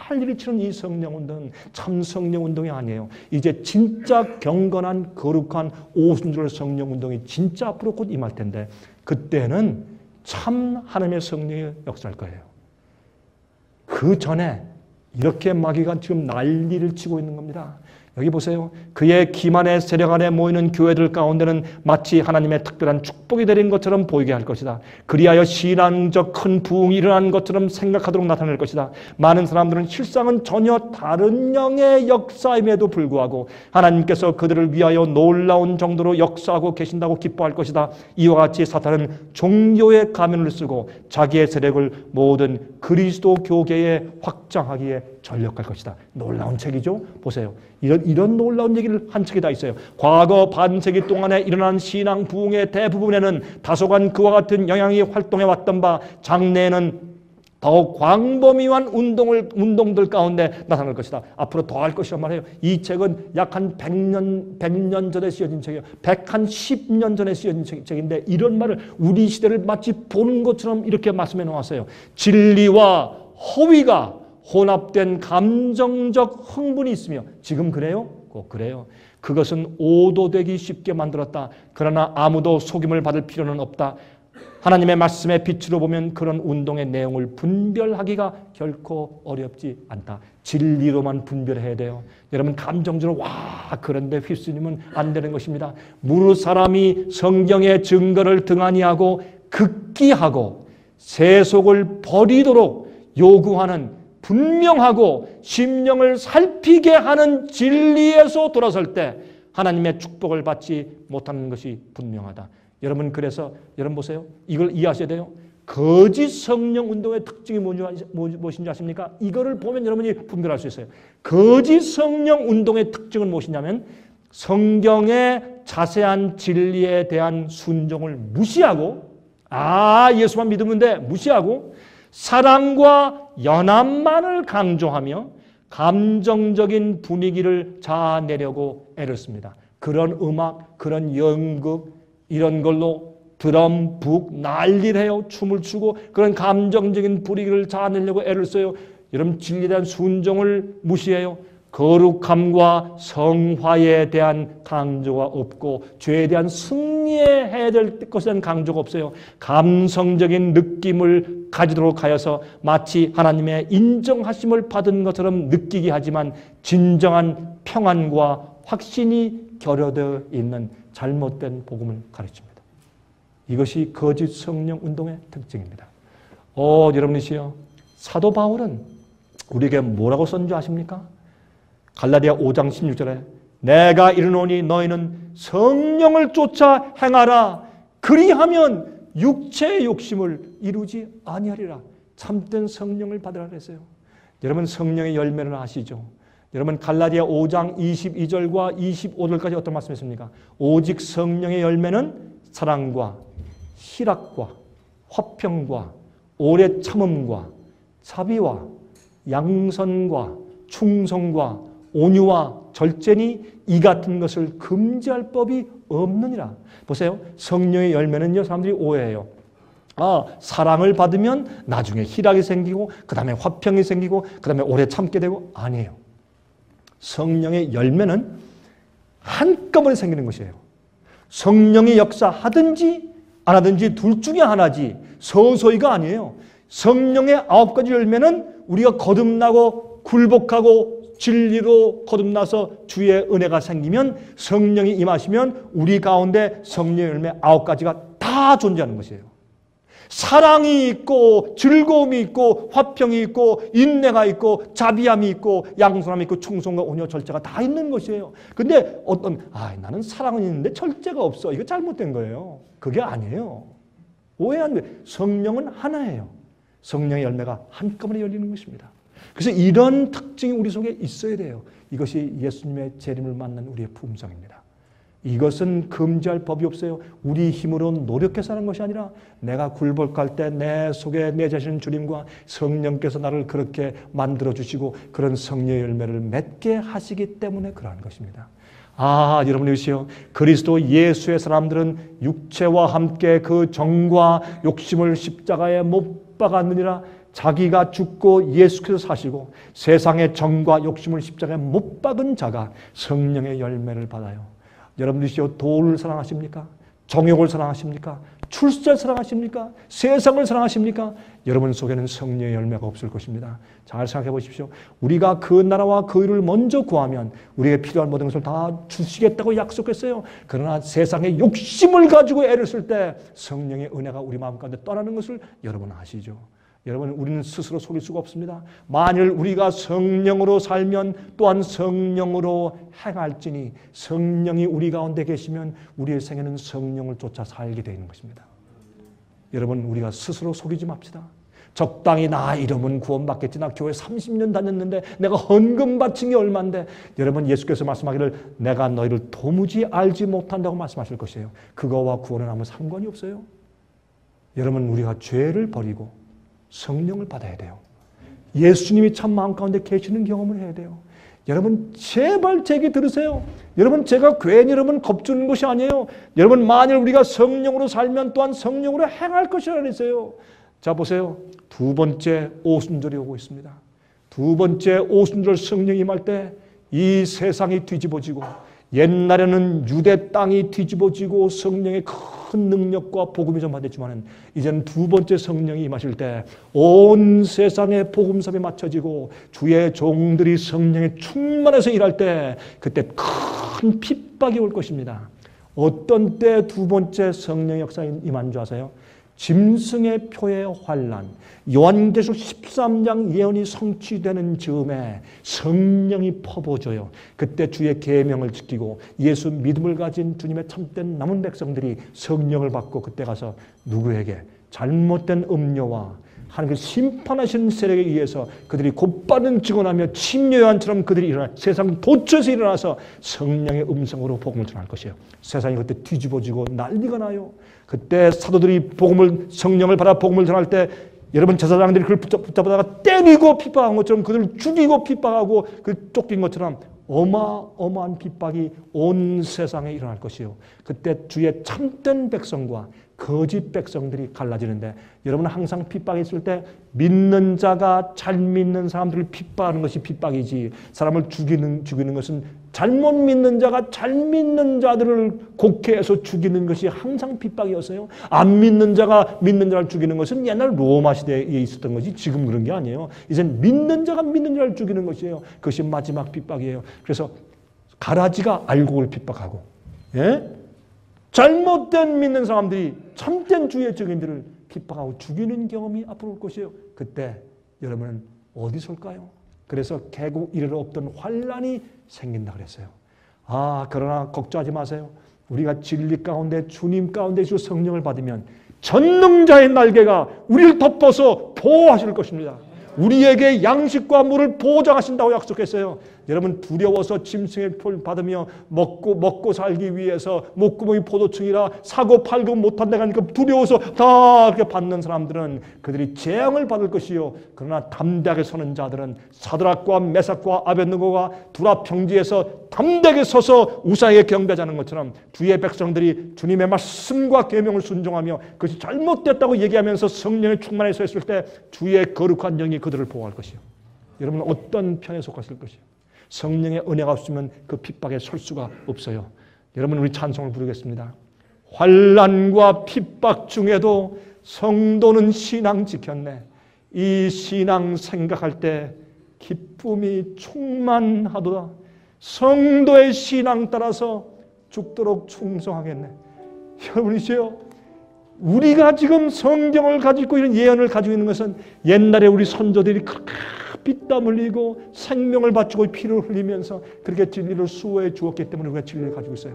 Speaker 2: 난리를 치는 이 성령 운동은 참 성령 운동이 아니에요. 이제 진짜 경건한 거룩한 오순절 성령 운동이 진짜 앞으로 곧 임할 텐데 그때는 참 하나님의 성령이 역사할 거예요. 그 전에 이렇게 마귀가 지금 난리를 치고 있는 겁니다. 여기 보세요. 그의 기만의 세력 안에 모이는 교회들 가운데는 마치 하나님의 특별한 축복이 내린 것처럼 보이게 할 것이다. 그리하여 신앙적 큰 부흥이 일어난 것처럼 생각하도록 나타낼 것이다. 많은 사람들은 실상은 전혀 다른 영의 역사임에도 불구하고 하나님께서 그들을 위하여 놀라운 정도로 역사하고 계신다고 기뻐할 것이다. 이와 같이 사탄은 종교의 가면을 쓰고 자기의 세력을 모든 그리스도 교계에 확장하기에 전력할 것이다. 놀라운 책이죠. 보세요. 이런 놀라운 얘기를 한 책에 다 있어요. 과거 반세기 동안에 일어난 신앙 부흥의 대부분에는 다소간 그와 같은 영향이 활동해 왔던 바 장래에는 더욱 광범위한 운동들 가운데 나타날 것이다. 앞으로 더 할 것이란 말이에요. 이 책은 약 한 100년 전에 쓰여진 책이에요. 110년 전에 쓰여진 책인데 이런 말을 우리 시대를 마치 보는 것처럼 이렇게 말씀해 놓았어요. 진리와 허위가 혼합된 감정적 흥분이 있으며 지금 그래요? 꼭 그래요. 그것은 오도되기 쉽게 만들었다. 그러나 아무도 속임을 받을 필요는 없다. 하나님의 말씀의 빛으로 보면 그런 운동의 내용을 분별하기가 결코 어렵지 않다. 진리로만 분별해야 돼요. 여러분 감정적으로 그런데 휩쓸리면 안 되는 것입니다. 무릇 사람이 성경의 증거를 등한히 하고 극기하고 세속을 버리도록 요구하는 분명하고 심령을 살피게 하는 진리에서 돌아설 때 하나님의 축복을 받지 못하는 것이 분명하다. 여러분 그래서 여러분 보세요. 이걸 이해하셔야 돼요. 거짓 성령 운동의 특징이 무엇인지 아십니까? 이거를 보면 여러분이 분별할 수 있어요. 거짓 성령 운동의 특징은 무엇이냐면 성경의 자세한 진리에 대한 순종을 무시하고 예수만 믿으면 돼 무시하고 사랑과 연합만을 강조하며 감정적인 분위기를 자아내려고 애를 씁니다. 그런 음악, 그런 연극 이런 걸로 드럼, 북 난리를 해요. 춤을 추고 그런 감정적인 분위기를 자아내려고 애를 써요. 여러분 진리에 대한 순종을 무시해요. 거룩함과 성화에 대한 강조가 없고 죄에 대한 승리해야 될 것에 대한 강조가 없어요. 감성적인 느낌을 가지도록 하여서 마치 하나님의 인정하심을 받은 것처럼 느끼게 하지만 진정한 평안과 확신이 결여되어 있는 잘못된 복음을 가르칩니다. 이것이 거짓 성령 운동의 특징입니다. 여러분이시여 사도 바울은 우리에게 뭐라고 썼는지 아십니까? 갈라디아 5장 16절에 내가 이르노니 너희는 성령을 쫓아 행하라. 그리하면 육체의 욕심을 이루지 아니하리라. 참된 성령을 받으라 그랬어요. 여러분 성령의 열매를 아시죠? 여러분 갈라디아 5장 22절과 25절까지 어떤 말씀이십니까? 오직 성령의 열매는 사랑과 희락과 화평과 오래 참음과 자비와 양선과 충성과 온유와 절제니 이 같은 것을 금지할 법이 없느니라. 보세요. 성령의 열매는요, 사람들이 오해해요. 사랑을 받으면 나중에 희락이 생기고 그 다음에 화평이 생기고 그 다음에 오래 참게 되고, 아니에요. 성령의 열매는 한꺼번에 생기는 것이에요. 성령이 역사하든지 안 하든지 둘 중에 하나지 서서히가 아니에요. 성령의 9가지 열매는 우리가 거듭나고 굴복하고 진리로 거듭나서 주의 은혜가 생기면, 성령이 임하시면 우리 가운데 성령의 열매 9가지가 다 존재하는 것이에요. 사랑이 있고 즐거움이 있고 화평이 있고 인내가 있고 자비함이 있고 양선함이 있고 충성과 온유 절제가 다 있는 것이에요. 근데 나는 사랑은 있는데 절제가 없어, 이거 잘못된 거예요. 그게 아니에요. 오해한 거예요. 성령은 하나예요. 성령의 열매가 한꺼번에 열리는 것입니다. 그래서 이런 특징이 우리 속에 있어야 돼요. 이것이 예수님의 재림을 맞는 우리의 품성입니다. 이것은 금지할 법이 없어요. 우리 힘으로 노력해서 하는 것이 아니라 내가 굴복할 때 내 속에 내 자신은 주님과 성령께서 나를 그렇게 만들어주시고 그런 성령의 열매를 맺게 하시기 때문에 그러한 것입니다. 여러분 보시오. 그리스도 예수의 사람들은 육체와 함께 그 정과 욕심을 십자가에 못 박았느니라. 자기가 죽고 예수께서 사시고 세상의 정과 욕심을 십자가에 못 박은 자가 성령의 열매를 받아요. 여러분들이시오, 돈을 사랑하십니까? 정욕을 사랑하십니까? 출세를 사랑하십니까? 세상을 사랑하십니까? 여러분 속에는 성령의 열매가 없을 것입니다. 잘 생각해 보십시오. 우리가 그 나라와 그 일을 먼저 구하면 우리에게 필요한 모든 것을 다 주시겠다고 약속했어요. 그러나 세상의 욕심을 가지고 애를 쓸 때 성령의 은혜가 우리 마음 가운데 떠나는 것을 여러분 아시죠? 여러분, 우리는 스스로 속일 수가 없습니다. 만일 우리가 성령으로 살면 또한 성령으로 행할지니, 성령이 우리 가운데 계시면 우리의 생애는 성령을 쫓아 살게 되는 것입니다. 여러분, 우리가 스스로 속이지 맙시다. 적당히 나 이러면 구원받겠지, 나 교회 30년 다녔는데 내가 헌금 바친 게 얼만데. 여러분, 예수께서 말씀하기를 내가 너희를 도무지 알지 못한다고 말씀하실 것이에요. 그거와 구원은 아무 상관이 없어요. 여러분, 우리가 죄를 버리고 성령을 받아야 돼요. 예수님이 참 마음 가운데 계시는 경험을 해야 돼요. 여러분, 제발 제 얘기 들으세요. 여러분, 제가 괜히 여러분 겁주는 것이 아니에요. 여러분, 만일 우리가 성령으로 살면 또한 성령으로 행할 것이라 그랬어요. 자, 보세요. 두 번째 오순절이 오고 있습니다. 두 번째 오순절 성령이 임할 때 이 세상이 뒤집어지고, 옛날에는 유대 땅이 뒤집어지고 성령의 큰 능력과 복음이 전파됐지만 이제는 두 번째 성령이 임하실 때 온 세상의 복음섬에 맞춰지고 주의 종들이 성령에 충만해서 일할 때, 그때 큰 핍박이 올 것입니다. 어떤 때 두 번째 성령 역사에 임한 줄 아세요? 짐승의 표의 환난, 요한계시록 13장 예언이 성취되는 즈음에 성령이 퍼부어져요. 그때 주의 계명을 지키고 예수 믿음을 가진 주님의 참된 남은 백성들이 성령을 받고 그때 가서 누구에게 잘못된 음료와 하나님께서 심판하시는 세력에 의해서 그들이 곧바른 증언하며 침례요한처럼 그들이 일어나 세상 도처에서 일어나서 성령의 음성으로 복음을 전할 것이에요. 세상이 그때 뒤집어지고 난리가 나요. 그때 사도들이 성령을 받아 복음을 전할 때 여러분, 제사장들이 그를 붙잡아다가 때리고 핍박한 것처럼, 그들을 죽이고 핍박하고 그 쫓긴 것처럼 어마어마한 핍박이 온 세상에 일어날 것이요. 그때 주의 참된 백성과 거짓 백성들이 갈라지는데, 여러분 항상 핍박이 있을 때 믿는 자가 잘 믿는 사람들을 핍박하는 것이 핍박이지, 사람을 죽이는 것은 잘못 믿는 자가 잘 믿는 자들을 곡해해서 죽이는 것이 항상 핍박이었어요. 안 믿는 자가 믿는 자를 죽이는 것은 옛날 로마 시대에 있었던 것이 지금 그런 게 아니에요. 이젠 믿는 자가 믿는 자를 죽이는 것이에요. 그것이 마지막 핍박이에요. 그래서 가라지가 알곡을 핍박하고, 잘못된 믿는 사람들이 참된 주의 증인들을 핍박하고 죽이는 경험이 앞으로 올 것이에요. 그때 여러분은 어디 설까요? 그래서 개국 이르러 없던 환란이 생긴다 그랬어요. 그러나 걱정하지 마세요. 우리가 진리 가운데 주님 가운데 주 성령을 받으면 전능자의 날개가 우리를 덮어서 보호하실 것입니다. 우리에게 양식과 물을 보장하신다고 약속했어요. 여러분 두려워서 짐승의 표를 받으며 먹고 살기 위해서 목구멍이 포도청이라 사고 팔고 못한다고 하니까 두려워서 다 그렇게 받는 사람들은 그들이 재앙을 받을 것이요. 그러나 담대하게 서는 자들은 사드락과 메삭과 아벳느고가 두라 평지에서 담대하게 서서 우상에게 경배하는 것처럼 주의 백성들이 주님의 말씀과 계명을 순종하며 그것이 잘못됐다고 얘기하면서 성령의 충만에 서 있을 때 주의 거룩한 영이 그들을 보호할 것이요. 여러분은 어떤 편에 속하실 것이요. 성령의 은혜가 없으면 그 핍박에 설 수가 없어요. 여러분 우리 찬송을 부르겠습니다. 환난과 핍박 중에도 성도는 신앙 지켰네. 이 신앙 생각할 때 기쁨이 충만하도다. 성도의 신앙 따라서 죽도록 충성하겠네. 여러분이세요. 우리가 지금 성경을 가지고 이런 예언을 가지고 있는 것은 옛날에 우리 선조들이 그렇게 피땀 흘리고 생명을 바치고 피를 흘리면서 그렇게 진리를 수호해 주었기 때문에 우리가 진리를 가지고 있어요.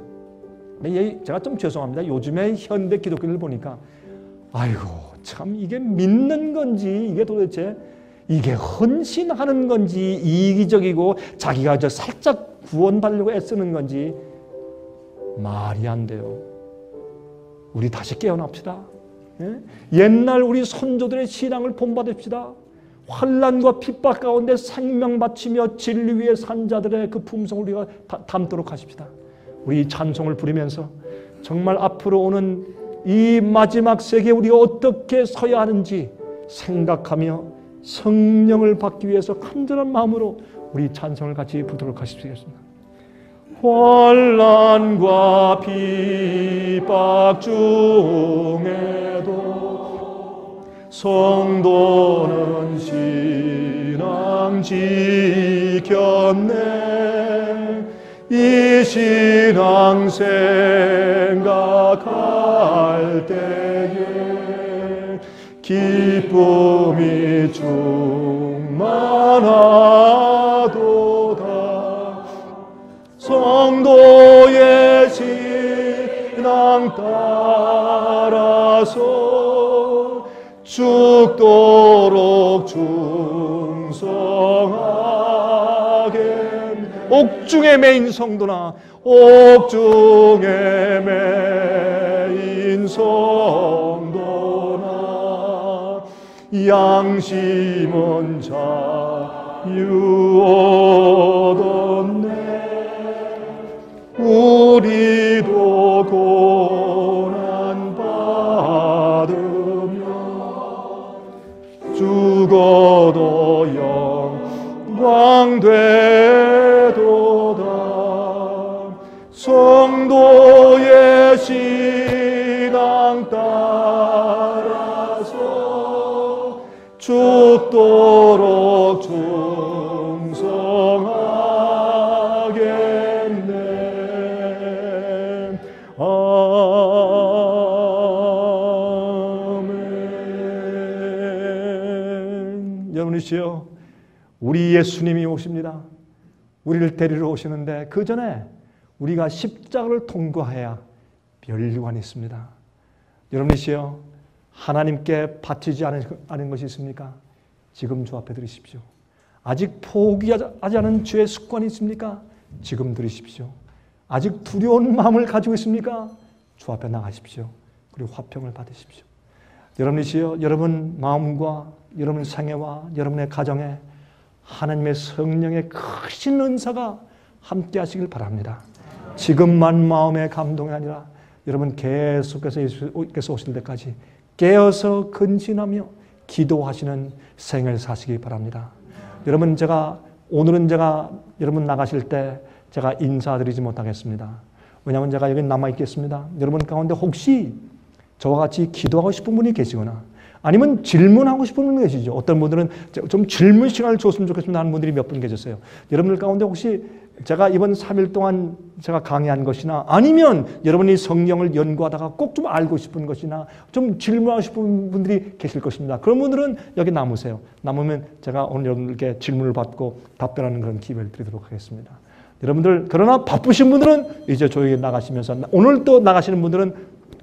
Speaker 2: 제가 좀 죄송합니다. 요즘에 현대 기독교를 보니까 아이고 참 이게 믿는 건지 이게 도대체 이게 헌신하는 건지 이기적이고 자기가 저 살짝 구원받으려고 애쓰는 건지 말이 안 돼요. 우리 다시 깨어납시다. 옛날 우리 선조들의 신앙을 본받읍시다. 환난과 핍박 가운데 생명 바치며 진리 위에 산 자들의 그 품성을 우리가 담도록 하십시다. 우리 찬송을 부르면서 정말 앞으로 오는 이 마지막 세계에 우리가 어떻게 서야 하는지 생각하며 성령을 받기 위해서 간절한 마음으로 우리 찬송을 같이 부르도록 하시겠습니다. 환난과 핍박 중에도 성도는 신앙 지켰네. 이 신앙 생각할 때에 기쁨이 충만하도다. 성도의 신앙 따라서 죽도록 충성하게. 옥중에 매인 성도나 옥중에 매인 성도나 양심은 자유 얻었네. 우리도 고난 받으며 죽어도 영광 되도다. 성도의 신앙 따라서 죽도록 충성하겠네. 아멘. 여러분이시여, 우리 예수님이 오십니다. 우리를 데리러 오시는데 그 전에 우리가 십자가를 통과해야 멸류관이 있습니다. 여러분이시여, 하나님께 바치지 않은 것이 있습니까? 지금 주 앞에 드리십시오. 아직 포기하지 않은 죄의 습관이 있습니까? 지금 드리십시오. 아직 두려운 마음을 가지고 있습니까? 주 앞에 나가십시오. 그리고 화평을 받으십시오. 여러분이시여, 여러분 마음과 여러분 생애와 여러분의 가정에 하나님의 성령의 크신 은사가 함께 하시길 바랍니다. 지금만 마음의 감동이 아니라 여러분 계속해서 예수께서 오실 때까지 깨어서 근신하며 기도하시는 생을 사시기 바랍니다. 여러분, 오늘은 여러분 나가실 때 제가 인사드리지 못하겠습니다. 왜냐하면 제가 여기 남아있겠습니다. 여러분 가운데 혹시 저와 같이 기도하고 싶은 분이 계시거나 아니면 질문하고 싶은 분이 계시죠. 어떤 분들은 좀 질문 시간을 줬으면 좋겠습니다 하는 분들이 몇 분 계셨어요. 여러분들 가운데 혹시 제가 이번 3일 동안 제가 강의한 것이나 아니면 여러분이 성경을 연구하다가 꼭 좀 알고 싶은 것이나 좀 질문하고 싶은 분들이 계실 것입니다. 그런 분들은 여기 남으세요. 남으면 제가 오늘 여러분들께 질문을 받고 답변하는 그런 기회를 드리도록 하겠습니다. 여러분들, 그러나 바쁘신 분들은 이제 조용히 나가시면서, 오늘 또 나가시는 분들은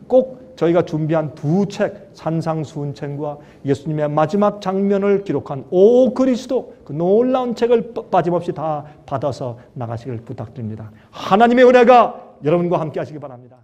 Speaker 2: 꼭 저희가 준비한 두 책, 산상수훈책과 예수님의 마지막 장면을 기록한 오 그리스도, 그 놀라운 책을 빠짐없이 다 받아서 나가시길 부탁드립니다. 하나님의 은혜가 여러분과 함께 하시기 바랍니다.